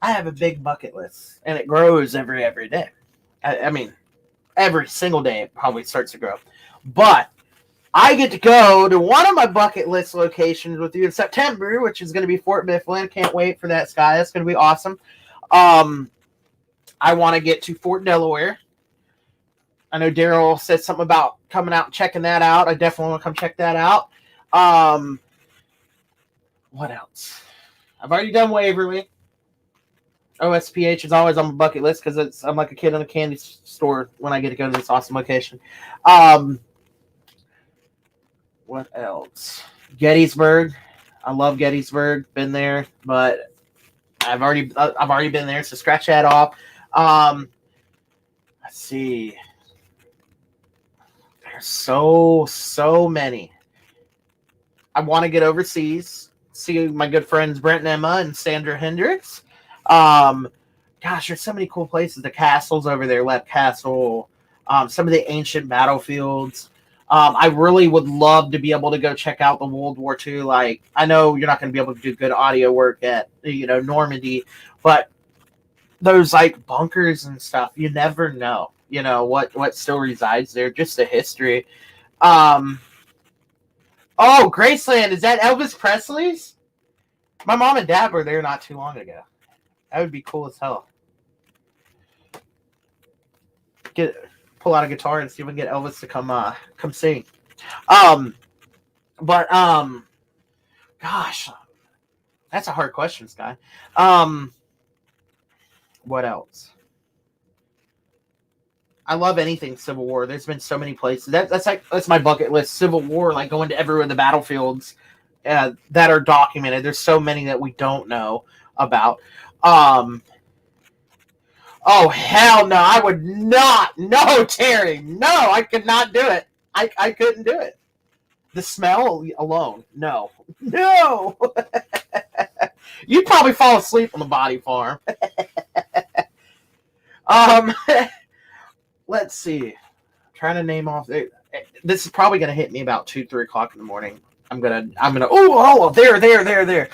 I have a big bucket list, and it grows every day. I mean, every single day it probably starts to grow. But I get to go to one of my bucket list locations with you in September, which is going to be Fort Mifflin. Can't wait for that, Sky. That's going to be awesome. I want to get to Fort Delaware. I know Daryl said something about coming out and checking that out. I definitely want to come check that out. What else? I've already done Waverly. OSPH is always on my bucket list because I'm like a kid in a candy store when I get to go to this awesome location. What else? Gettysburg. I love Gettysburg. Been there, but I've already been there, so scratch that off. Let's see. So many. I want to get overseas, see my good friends Brent and Emma and Sandra Hendricks. Um, Gosh, there's so many cool places. The castles over there, Lep Castle, some of the ancient battlefields. I really would love to be able to go check out the World War II. Like, I know you're not going to be able to do good audio work at Normandy, but those like bunkers and stuff, you never know. What still resides there, just the history. Um, oh, Graceland, is that Elvis Presley's? My mom and dad were there not too long ago. That would be cool as hell. Pull out a guitar and see if we can get Elvis to come sing. Gosh, that's a hard question, Sky. What else? I love anything Civil War. There's been so many places. That's my bucket list. Civil War, like going to everywhere in the battlefields that are documented. There's so many that we don't know about. Oh, hell no. I would not. No, Terry. No, I could not do it. I couldn't do it. The smell alone. No. No. You'd probably fall asleep on the body farm. Let's see. I'm trying to name off. This is probably going to hit me about 2-3 o'clock in the morning. I'm gonna. There.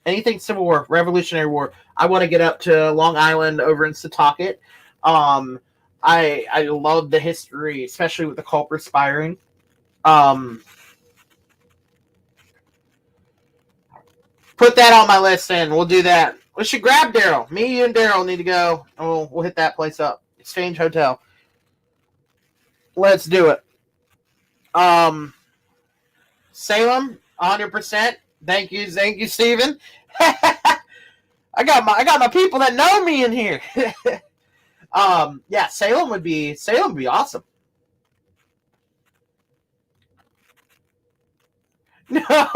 Anything Civil War, Revolutionary War. I want to get up to Long Island over in Setauket. I love the history, especially with the Culper Spiring. Put that on my list, and we'll do that. We should grab Daryl. Me, you, and Daryl need to go, and we'll hit that place up. Exchange Hotel. Let's do it. Salem, 100%. Thank you, Steven. I got my people that know me in here. Yeah, Salem would be awesome. No.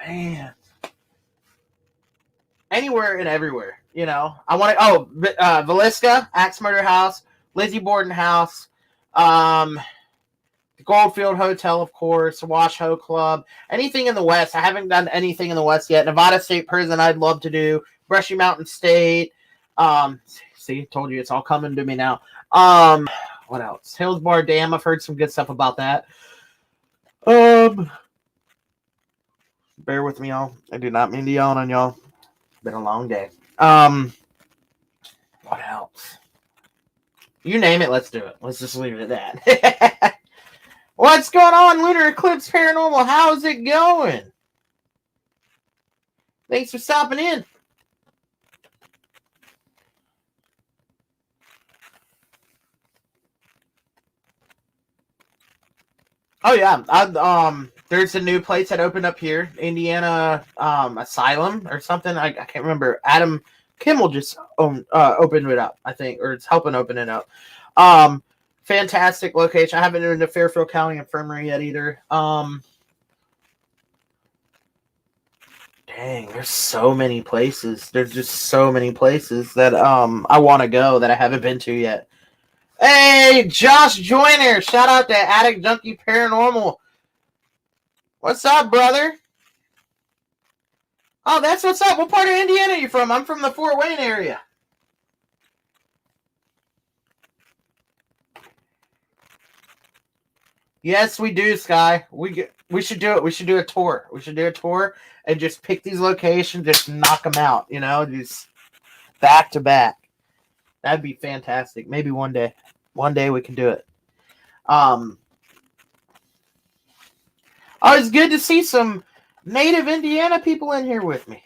Man. Anywhere and everywhere, I want to. Villisca, Axe Murder House, Lizzie Borden House, the Goldfield Hotel, of course, Washoe Club, anything in the West. I haven't done anything in the West yet. Nevada State Prison, I'd love to do. Brushy Mountain State. See, told you it's all coming to me now. What else? Hillsborough Dam. I've heard some good stuff about that. Bear with me, y'all. I do not mean to yawn on y'all. It's been a long day. What else? You name it, let's do it. Let's just leave it at that. What's going on, Lunar Eclipse Paranormal? How's it going? Thanks for stopping in. Oh yeah, there's a new place that opened up here, Indiana Asylum or something. I can't remember. Adam Kimmel just opened it up, I think, or it's helping open it up. Fantastic location. I haven't been to Fairfield County Infirmary yet either. Dang, there's so many places. There's just so many places that I want to go that I haven't been to yet. Hey, Josh Joyner. Shout out to Addict Junkie Paranormal. What's up, brother? Oh, that's what's up. What part of Indiana are you from? I'm from the Fort Wayne area. Yes, we do, Sky. We should do it. We should do a tour. We should do a tour and just pick these locations, just knock them out, just back to back. That'd be fantastic. Maybe one day. One day we can do it. Oh, it's good to see some native Indiana people in here with me.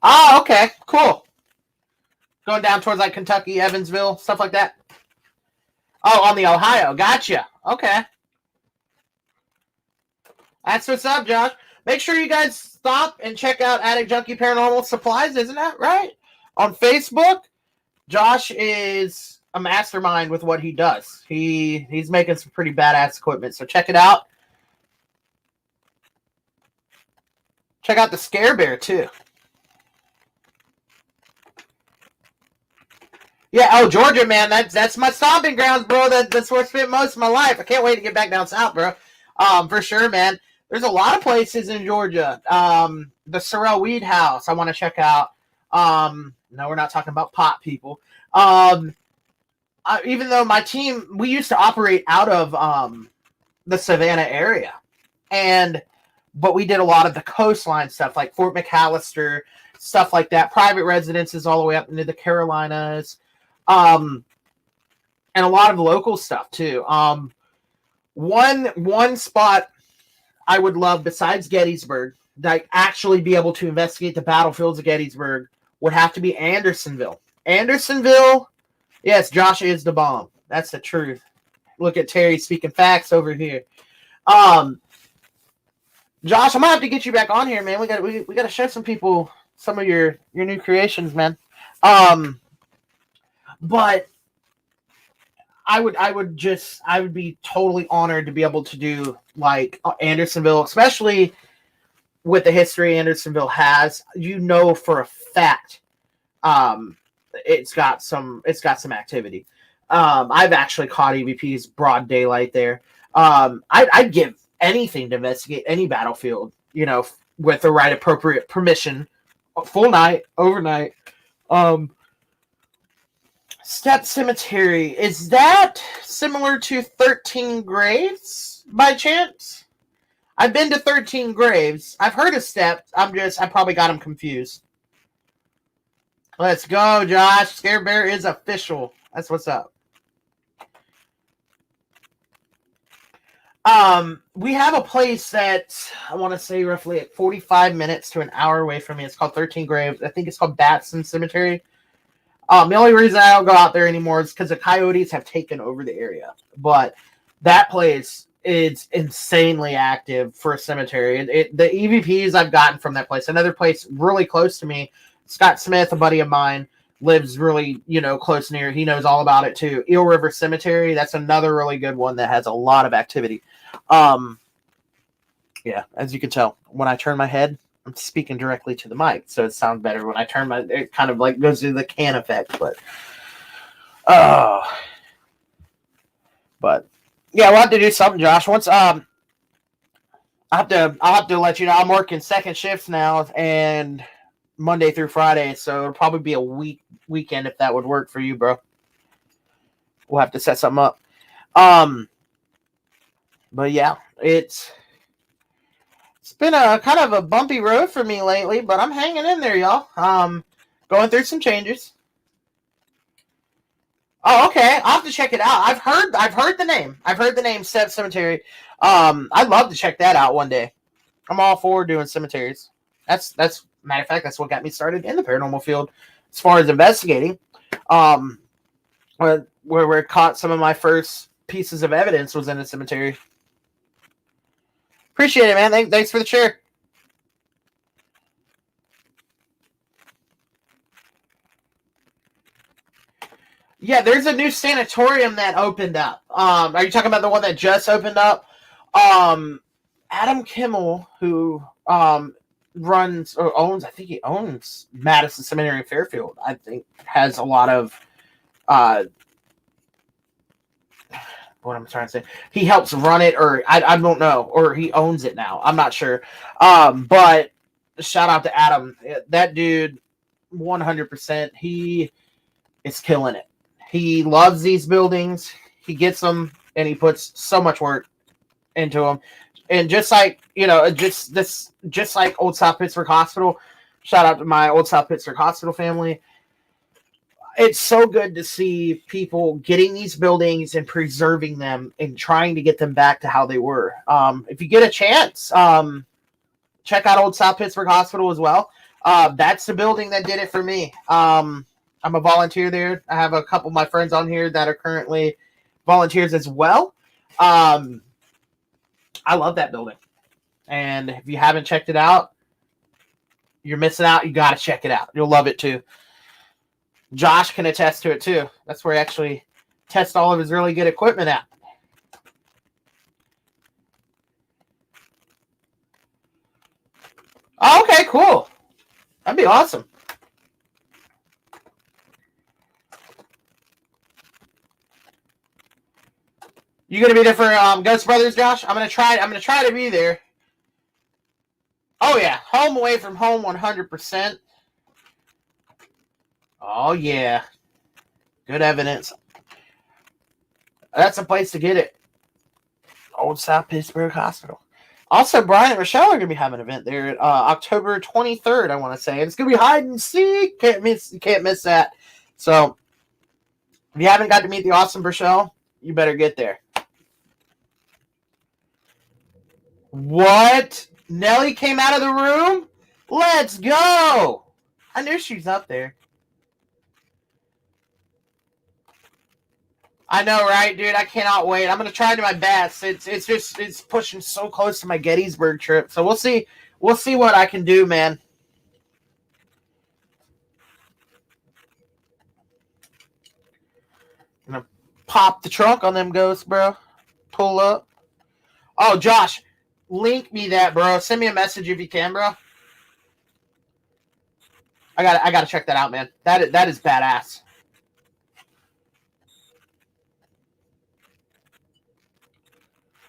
Oh, okay. Cool. Going down towards like Kentucky, Evansville, stuff like that. Oh, on the Ohio. Gotcha. Okay. That's what's up, Josh. Make sure you guys stop and check out Addict Junkie Paranormal Supplies, isn't that right? On Facebook, Josh is a mastermind with what he does. He's making some pretty badass equipment, so check it out. Check out the Scare Bear too. Yeah, oh Georgia, man, that's my stomping grounds, bro. That's where I spent most of my life. I can't wait to get back down south, bro. For sure, man. There's a lot of places in Georgia. The Sorrel Weed House, I want to check out. No, we're not talking about pot people. Even though my team, we used to operate out of the Savannah area, but we did a lot of the coastline stuff, like Fort McAllister, stuff like that. Private residences all the way up into the Carolinas. And a lot of local stuff too. One spot I would love besides Gettysburg, that actually be able to investigate the battlefields of Gettysburg, would have to be Andersonville. Andersonville, yes, Josh is the bomb. That's the truth. Look at Terry speaking facts over here. Josh, I'm gonna have to get you back on here, man. We got to show some people some of your new creations, man. But I would be totally honored to be able to do like Andersonville, especially with the history Andersonville has. You know for a fact, it's got some activity. I've actually caught EVPs broad daylight there. I'd give anything to investigate any battlefield, with the right appropriate permission, full night, overnight. Step Cemetery, is that similar to 13 Graves by chance? I've been to 13 Graves. I've heard of Step. I probably got them confused. Let's go, Josh. Scare Bear is official. That's what's up. We have a place that I want to say roughly at 45 minutes to an hour away from me. It's called 13 Graves. I think it's called Batson Cemetery. The only reason I don't go out there anymore is because the coyotes have taken over the area. But that place is insanely active for a cemetery. The EVPs I've gotten from that place. Another place really close to me, Scott Smith, a buddy of mine, lives really, close near. He knows all about it too. Eel River Cemetery, that's another really good one that has a lot of activity. Yeah, as you can tell, when I turn my head, I'm speaking directly to the mic, so it sounds better when I turn it kind of like goes through the can effect, but yeah, we'll have to do something, Josh. Once I'll have to let you know I'm working second shifts now and Monday through Friday, so it'll probably be a weekend if that would work for you, bro. We'll have to set something up. But yeah, it's been a kind of a bumpy road for me lately, but I'm hanging in there, y'all. Going through some changes. Oh, okay. I'll have to check it out. I've heard the name. I've heard the name Step Cemetery. I'd love to check that out one day. I'm all for doing cemeteries. That's matter of fact, that's what got me started in the paranormal field as far as investigating. Where we caught some of my first pieces of evidence was in a cemetery. Appreciate it, man. Thanks for the share. Yeah, there's a new sanatorium that opened up. Are you talking about the one that just opened up? Adam Kimmel, who runs or owns, I think he owns Madison Seminary in Fairfield, I think has a lot of what I'm trying to say. He helps run it, or I don't know, or he owns it now. I'm not sure. But shout out to Adam. That dude, 100%. He is killing it. He loves these buildings. He gets them, and he puts so much work into them. And just like, just like Old South Pittsburgh Hospital, shout out to my Old South Pittsburgh Hospital family. It's so good to see people getting these buildings and preserving them and trying to get them back to how they were. If you get a chance, check out Old South Pittsburgh Hospital as well. That's the building that did it for me. I'm a volunteer there. I have a couple of my friends on here that are currently volunteers as well. I love that building. And if you haven't checked it out, you're missing out. You got to check it out. You'll love it too. Josh can attest to it too. That's where he actually tests all of his really good equipment at. Oh, okay, cool. That'd be awesome. You gonna be there for Ghost Brothers, Josh? I'm gonna try to be there. Oh yeah, home away from home, 100%. Oh yeah, good evidence. That's a place to get it. Old South Pittsburgh Hospital. Also, Brian and Rochelle are gonna be having an event there October 23rd. I want to say, and it's gonna be hide and seek. You can't miss that. So, if you haven't got to meet the awesome Rochelle, you better get there. What? Nelly came out of the room? Let's go! I knew she was up there. I know, right, dude? I cannot wait. I'm gonna try to do my best. It's pushing so close to my Gettysburg trip, so we'll see. We'll see what I can do, man. I'm gonna pop the trunk on them ghosts, bro. Pull up. Oh, Josh, link me that, bro. Send me a message if you can, bro. I gotta check that out, man. That is badass.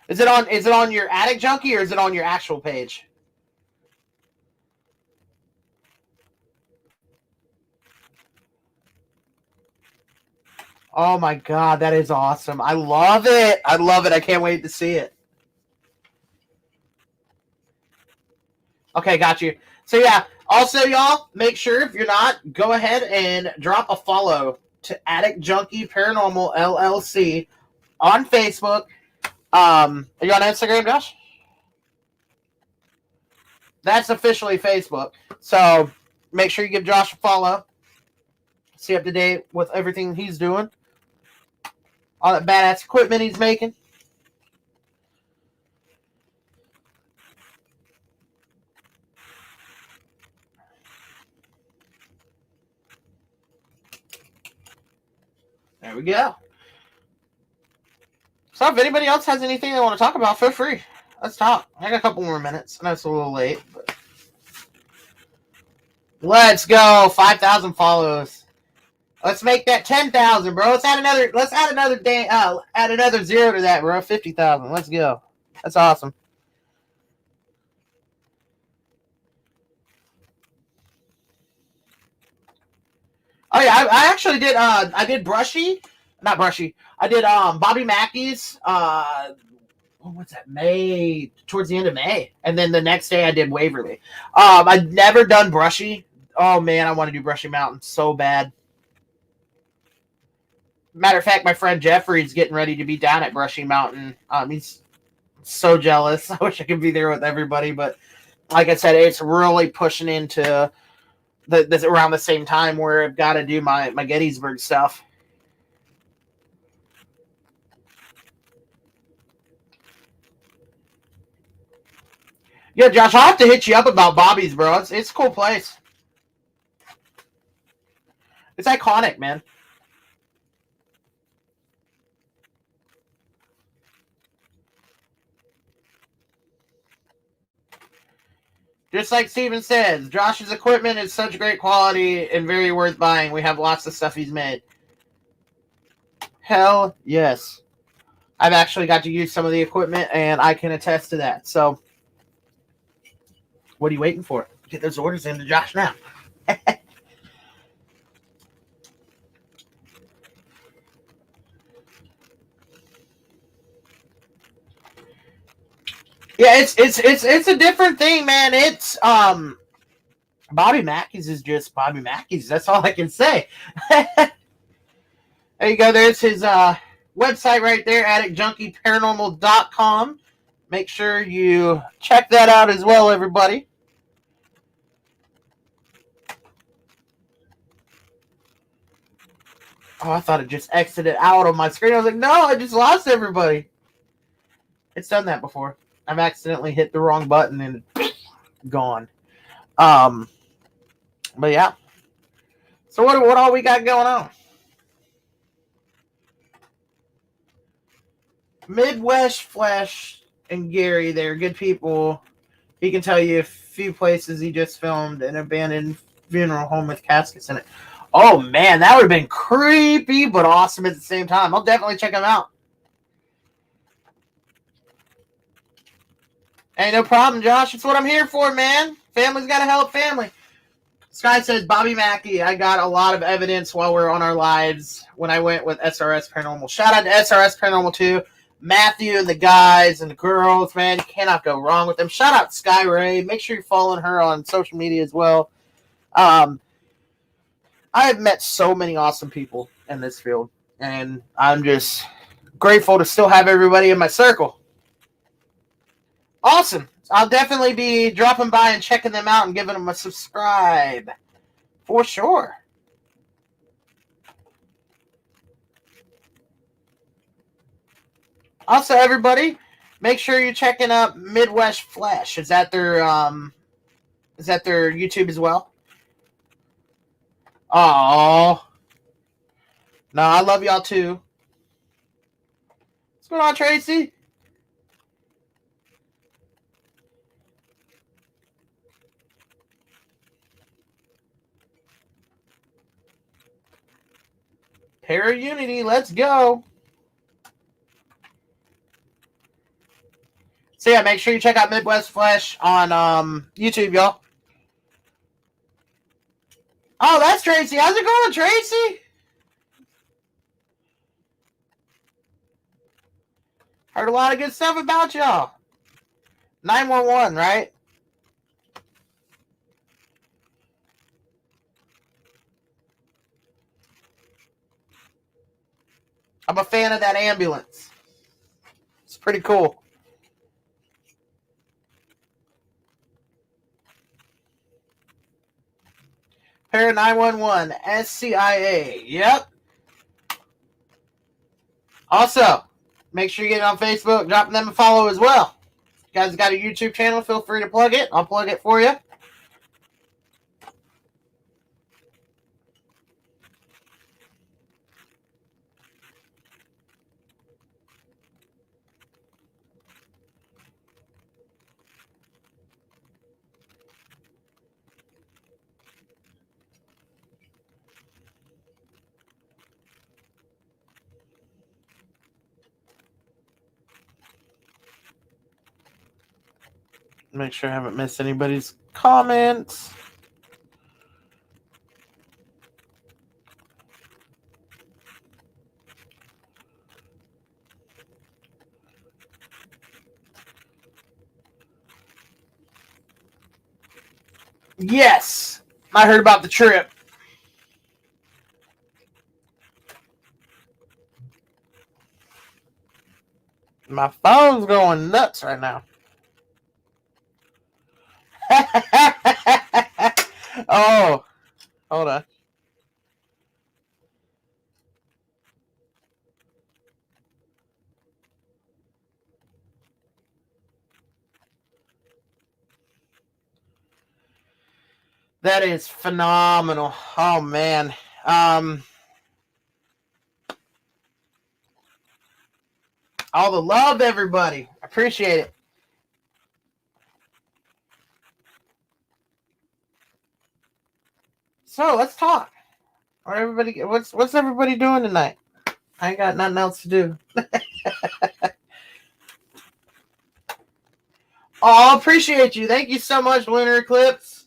Is it on your Attic Junkie or is it on your actual page? Oh my god, that is awesome. I love it. I love it. I can't wait to see it. Okay, got you. So yeah, also y'all, make sure if you're not, go ahead and drop a follow to Attic Junkie Paranormal LLC on Facebook. Are you on Instagram, Josh? That's officially Facebook. So make sure you give Josh a follow. Stay up to date with everything he's doing. All that badass equipment he's making. There we go. So if anybody else has anything they want to talk about, feel free. Let's talk. I got a couple more minutes. I know it's a little late, but let's go. 5,000 follows. Let's make that 10,000, bro. Let's add another zero to that, bro. 50,000. Let's go. That's awesome. Oh yeah, I actually did. I did not Brushy. I did Bobby Mackey's. What's that? May, towards the end of May, and then the next day I did Waverly. I'd never done Brushy. Oh man, I want to do Brushy Mountain so bad. Matter of fact, my friend Jeffrey's getting ready to be down at Brushy Mountain. He's so jealous. I wish I could be there with everybody, but like I said, it's really pushing into this around the same time where I've got to do my Gettysburg stuff. Yeah, Josh, I'll have to hit you up about Bobby's, bro. It's a cool place. It's iconic, man. Just like Steven says, Josh's equipment is such great quality and very worth buying. We have lots of stuff he's made. Hell yes. I've actually got to use some of the equipment, and I can attest to that. So, what are you waiting for? Get those orders into Josh now. Yeah, it's a different thing, man. It's Bobby Mackey's is just Bobby Mackey's. That's all I can say. There you go. There's his website right there, atticjunkieparanormal.com. Make sure you check that out as well, everybody. Oh, I thought it just exited out on my screen. I was like, no, I just lost everybody. It's done that before. I've accidentally hit the wrong button and gone. But yeah. So what all we got going on? Midwest Flesh and Gary, they're good people. He can tell you a few places he just filmed an abandoned funeral home with caskets in it. Oh man, that would have been creepy, but awesome at the same time. I'll definitely check him out. Hey, no problem, Josh. It's what I'm here for, man. Family's got to help family. Sky says, Bobby Mackey, I got a lot of evidence while we're on our lives when I went with SRS Paranormal. Shout out to SRS Paranormal 2. Matthew and the guys and the girls, man. You cannot go wrong with them. Shout out to Sky Ray. Make sure you're following her on social media as well. I have met so many awesome people in this field, and I'm just grateful to still have everybody in my circle. Awesome. I'll definitely be dropping by and checking them out and giving them a subscribe. For sure. Also, everybody, make sure you're checking out Midwest Flesh. Is that their YouTube as well? Oh. No, I love y'all too. What's going on, Tracy? Para Unity, let's go. So yeah, make sure you check out Midwest Flesh on YouTube, y'all. Oh, that's Tracy. How's it going, Tracy? Heard a lot of good stuff about y'all. 911, right? I'm a fan of that ambulance. It's pretty cool. Para 911, SCIA. Yep. Also, make sure you get on Facebook, drop them a follow as well. If you guys got a YouTube channel, feel free to plug it. I'll plug it for you. Make sure I haven't missed anybody's comments. Yes, I heard about the trip. My phone's going nuts right now. Oh, hold on. That is phenomenal. Oh man. All the love, everybody. Appreciate it. So let's talk. What's everybody doing tonight? I ain't got nothing else to do. Oh, appreciate you. Thank you so much, Lunar Eclipse.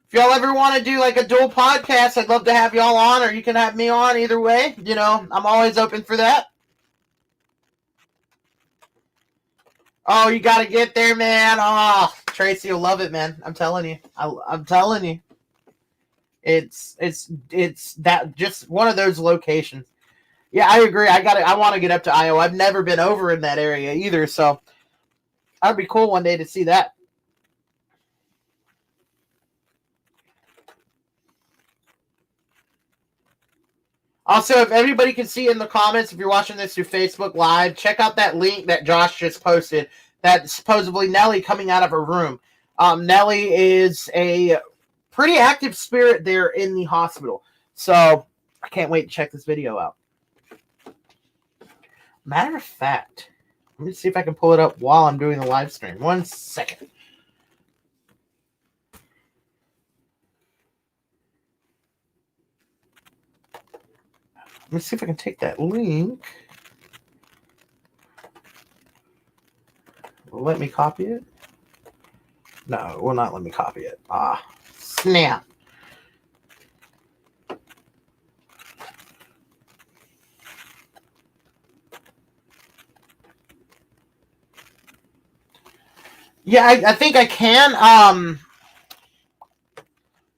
If y'all ever want to do like a dual podcast, I'd love to have y'all on, or you can have me on. Either way, you know, I'm always open for that. Oh, you got to get there, man. Oh, Tracy will love it, man. I'm telling you. I'm telling you. It's that just one of those locations. Yeah, I agree. I want to get up to Iowa. I've never been over in that area either, so that'd be cool one day to see that. Also, if everybody can see in the comments, if you're watching this through Facebook Live, check out that link that Josh just posted. That supposedly Nellie coming out of her room. Nellie is a pretty active spirit there in the hospital. So I can't wait to check this video out. Matter of fact, let me see if I can pull it up while I'm doing the live stream. 1 second. Let me see if I can take that link. Will it let me copy it? No, it will not let me copy it. Ah, snap. Yeah, I think I can.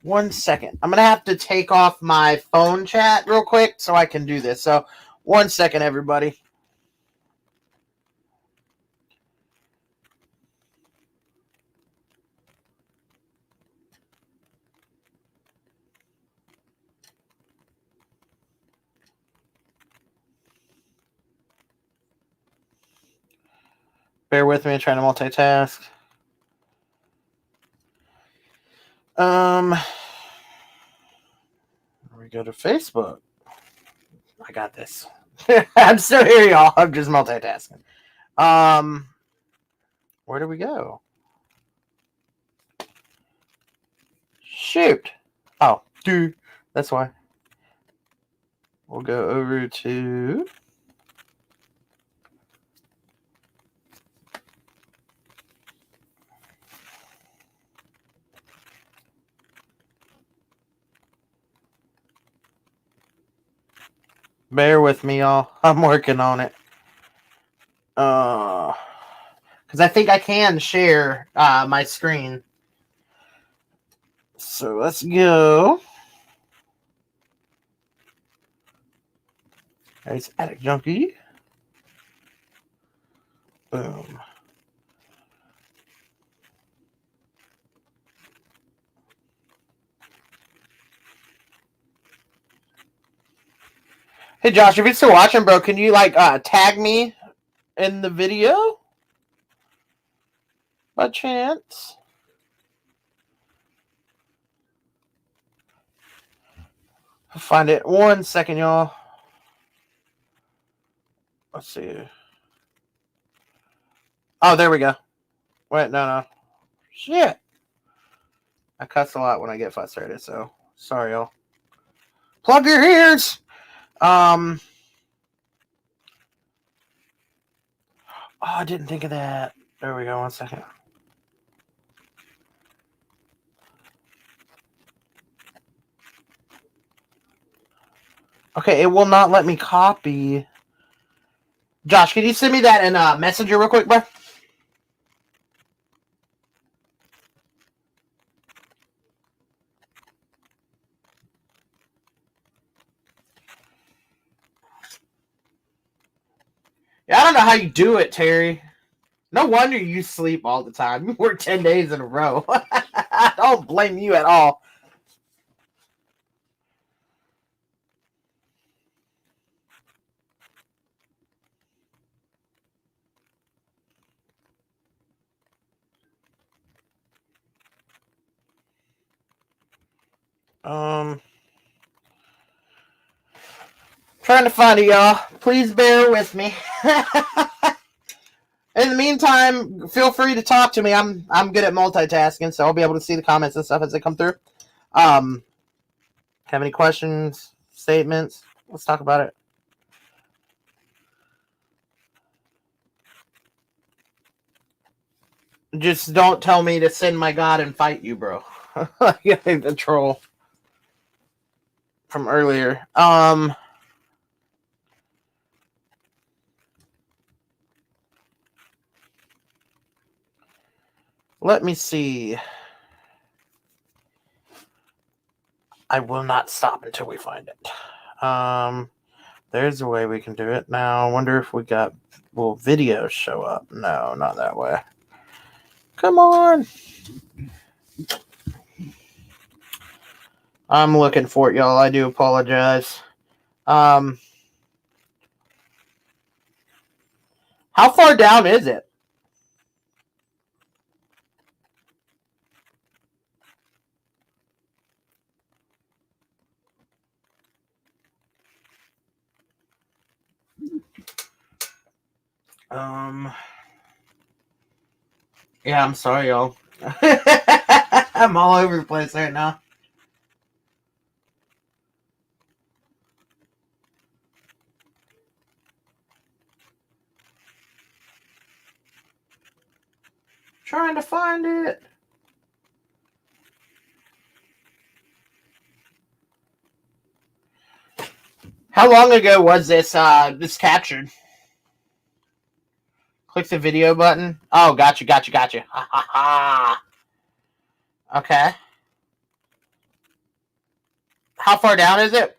1 second. I'm gonna have to take off my phone chat real quick so I can do this. So 1 second, everybody. Bear with me, I'm trying to multitask. We go to Facebook. I got this. I'm still here, y'all. I'm just multitasking. Where do we go? Shoot. Oh, dude. That's why. We'll go over to. Bear with me, y'all. I'm working on it. Because I think I can share my screen. So let's go. There's Attic Junkie. Boom. Hey Josh, if you're still watching, bro, can you tag me in the video? By chance? I'll find it. 1 second, y'all. Let's see. Oh, there we go. Wait, no. Shit. I cuss a lot when I get frustrated, so sorry, y'all. Plug your ears. Oh, I didn't think of that. There we go. 1 second. Okay, it will not let me copy. Josh, can you send me that in Messenger real quick, bro? Yeah, I don't know how you do it, Terry. No wonder you sleep all the time. You work 10 days in a row. I don't blame you at all. Trying to find it, y'all. Please bear with me. In the meantime, feel free to talk to me. I'm good at multitasking, so I'll be able to see the comments and stuff as they come through. Have any questions, statements? Let's talk about it. Just don't tell me to send my god and fight you, bro. The troll from earlier. Let me see. I will not stop until we find it. There's a way we can do it. Now, I wonder if will videos show up? No, not that way. Come on. I'm looking for it, y'all. I do apologize. How far down is it? Yeah, I'm sorry, y'all. I'm all over the place right now. Trying to find it. How long ago was this captured? Click the video button. Oh, gotcha. Ha ha ha. Okay. How far down is it?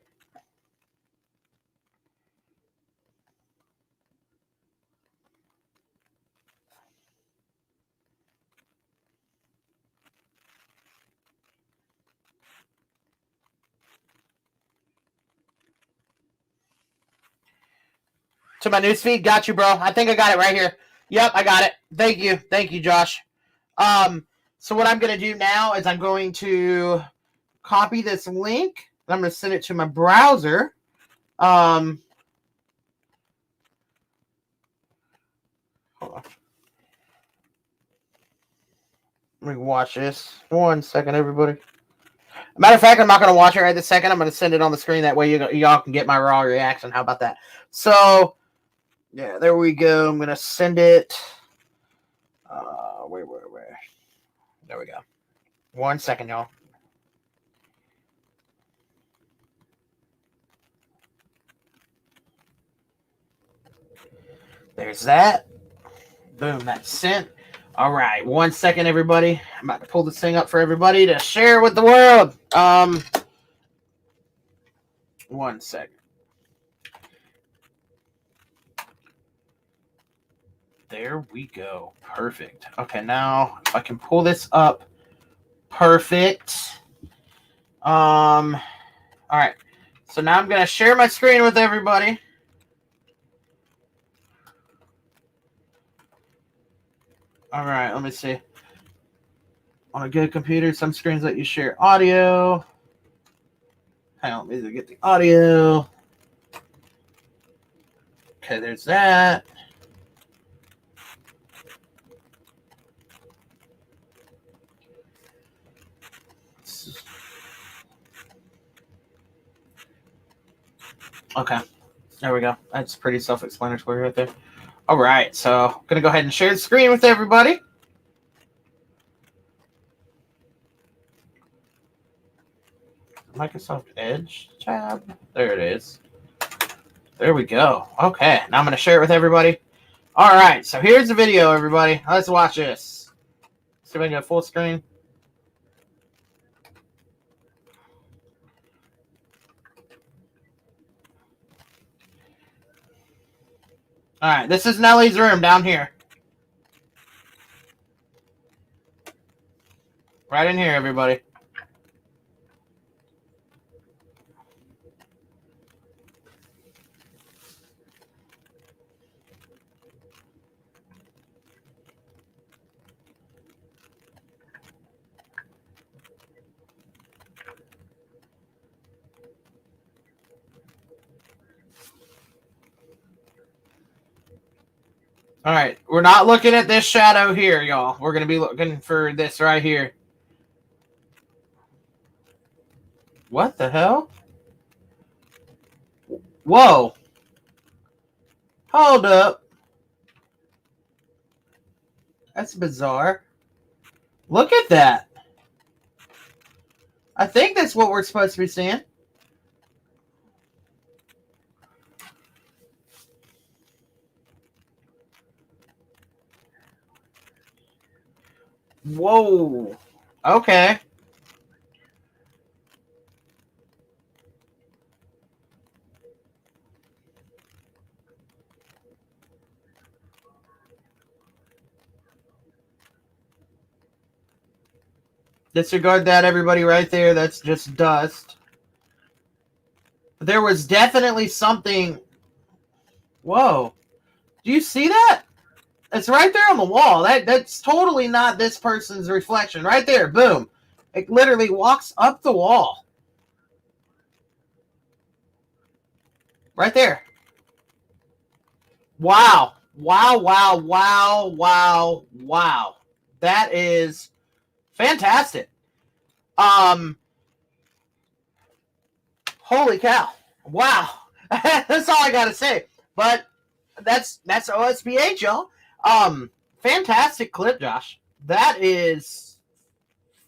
To my newsfeed. Got you, bro. I think I got it right here. Yep, I got it. Thank you, Josh. So what I'm gonna do now is I'm going to copy this link. I'm gonna send it to my browser. Hold on. Let me watch this. 1 second, everybody. Matter of fact, I'm not going to watch it right this second. I'm going to send it on the screen. That way y'all can get my raw reaction. How about that? So, yeah, there we go. I'm going to send it. Where? There we go. 1 second, y'all. There's that. Boom, that's sent. All right, 1 second, everybody. I'm about to pull this thing up for everybody to share with the world. 1 second. There we go. Perfect. Okay, now if I can pull this up. Perfect. All right. So now I'm going to share my screen with everybody. All right, let me see. On a good computer, some screens let you share audio. Hang on, let me get the audio. Okay, there's that. Okay, there we go. That's pretty self-explanatory right there. All right, so I'm going to go ahead and share the screen with everybody. Microsoft Edge tab. There it is. There we go. Okay, now I'm going to share it with everybody. All right, so here's the video, everybody. Let's watch this. See if I can go full screen. All right, this is Nellie's room down here. Right in here, everybody. All right, we're not looking at this shadow here, y'all. We're going to be looking for this right here. What the hell? Whoa. Hold up. That's bizarre. Look at that. I think that's what we're supposed to be seeing. Whoa. Okay. Disregard that, everybody, right there. That's just dust. There was definitely something. Whoa. Do you see that? It's right there on the wall. That's totally not this person's reflection. Right there. Boom. It literally walks up the wall. Right there. Wow. Wow, wow, wow, wow, wow. That is fantastic. Um, Holy cow. Wow. That's all I gotta say. But that's OSBH, y'all. Fantastic clip, Josh. That is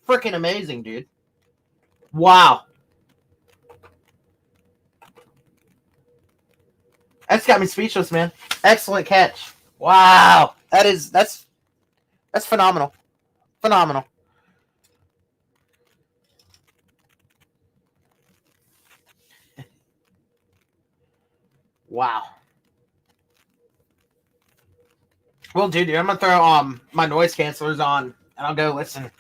freaking amazing, dude. Wow. That's got me speechless, man. Excellent catch. Wow. That's phenomenal. Phenomenal. Wow. Well, dude, I'm gonna throw my noise cancelers on and I'll go listen.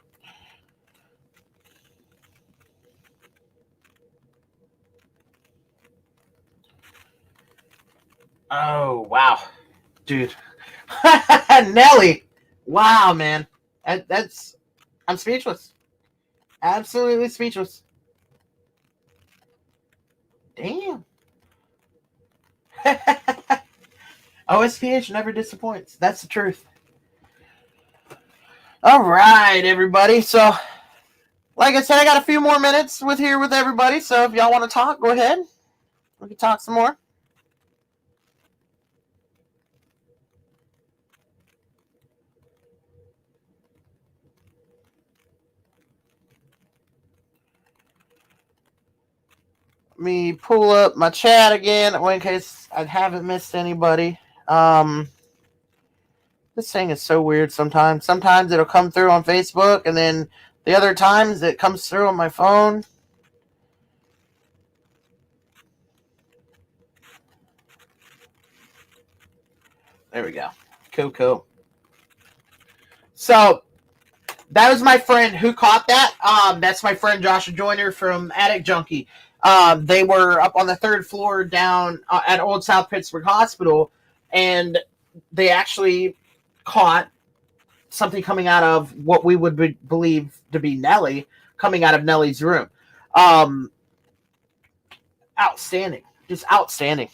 Oh wow, dude. Nelly. Wow, man. That's I'm speechless. Absolutely speechless. Damn. OSPH never disappoints. That's the truth. All right, everybody. So, like I said, I got a few more minutes with everybody. So, if y'all want to talk, go ahead. We can talk some more. Let me pull up my chat again in case I haven't missed anybody. This thing is so weird sometimes. Sometimes it'll come through on Facebook, and then the other times it comes through on my phone. There we go. Cool. So that was my friend who caught that. That's my friend Joshua Joyner from Attic Junkie. They were up on the third floor down at Old South Pittsburgh Hospital, and they actually caught something coming out of what we would believe to be Nelly, coming out of Nelly's room. Outstanding. Just outstanding.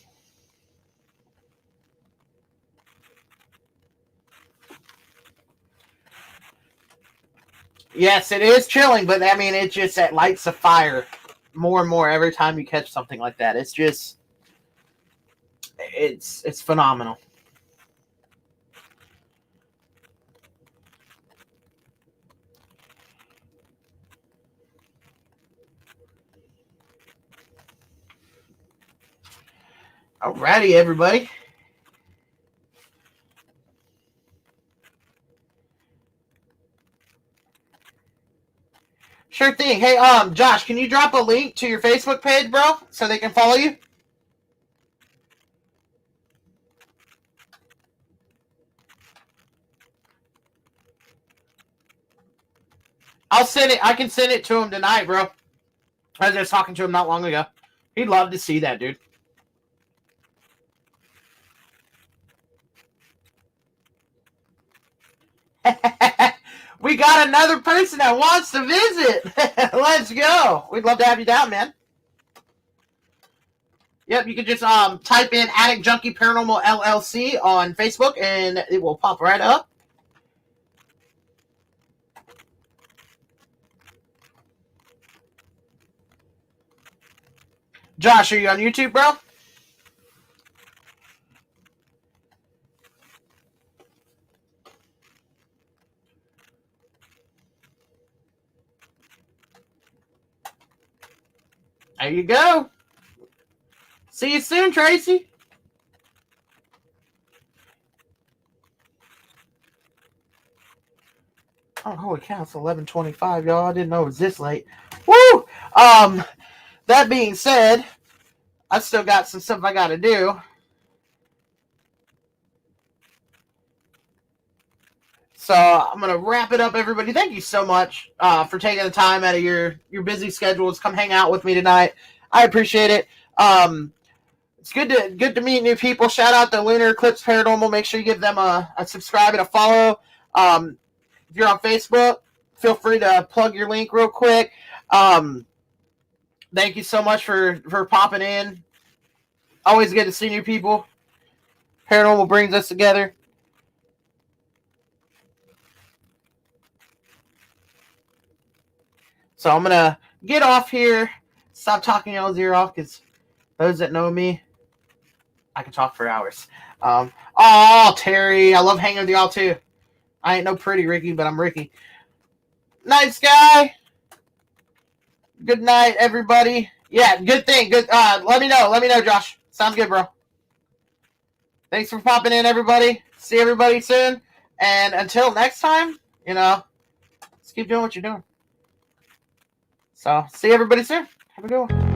Yes, it is chilling, but I mean, it lights a fire more and more every time you catch something like that. It's phenomenal. Alrighty, everybody. Sure thing. Hey, Josh, can you drop a link to your Facebook page, bro, so they can follow you? I'll send it. I can send it to him tonight, bro. I was just talking to him not long ago. He'd love to see that, dude. We got another person that wants to visit. Let's go. We'd love to have you down, man. Yep, you can just type in Attic Junkie Paranormal LLC on Facebook, and it will pop right up. Josh, are you on YouTube, bro? There you go. See you soon, Tracy. Oh, holy cow, it's 11:25, y'all. I didn't know it was this late. Woo! That being said, I still got some stuff I gotta do. So I'm gonna wrap it up, everybody. Thank you so much for taking the time out of your busy schedules. Come hang out with me tonight. I appreciate it. It's good to meet new people. Shout out to Lunar Eclipse Paranormal. Make sure you give them a subscribe and a follow. If you're on Facebook, feel free to plug your link real quick. Thank you so much for popping in. Always good to see new people. Paranormal brings us together. So I'm gonna get off here. Stop talking y'all's ear off, because those that know me, I can talk for hours. Oh, Terry, I love hanging with y'all too. I ain't no pretty Ricky, but I'm Ricky. Night, Sky. Good night, everybody. Yeah, good thing. Good. Let me know. Let me know, Josh. Sounds good, bro. Thanks for popping in, everybody. See everybody soon. And until next time, let's keep doing what you're doing. So, see everybody soon. Have a good one.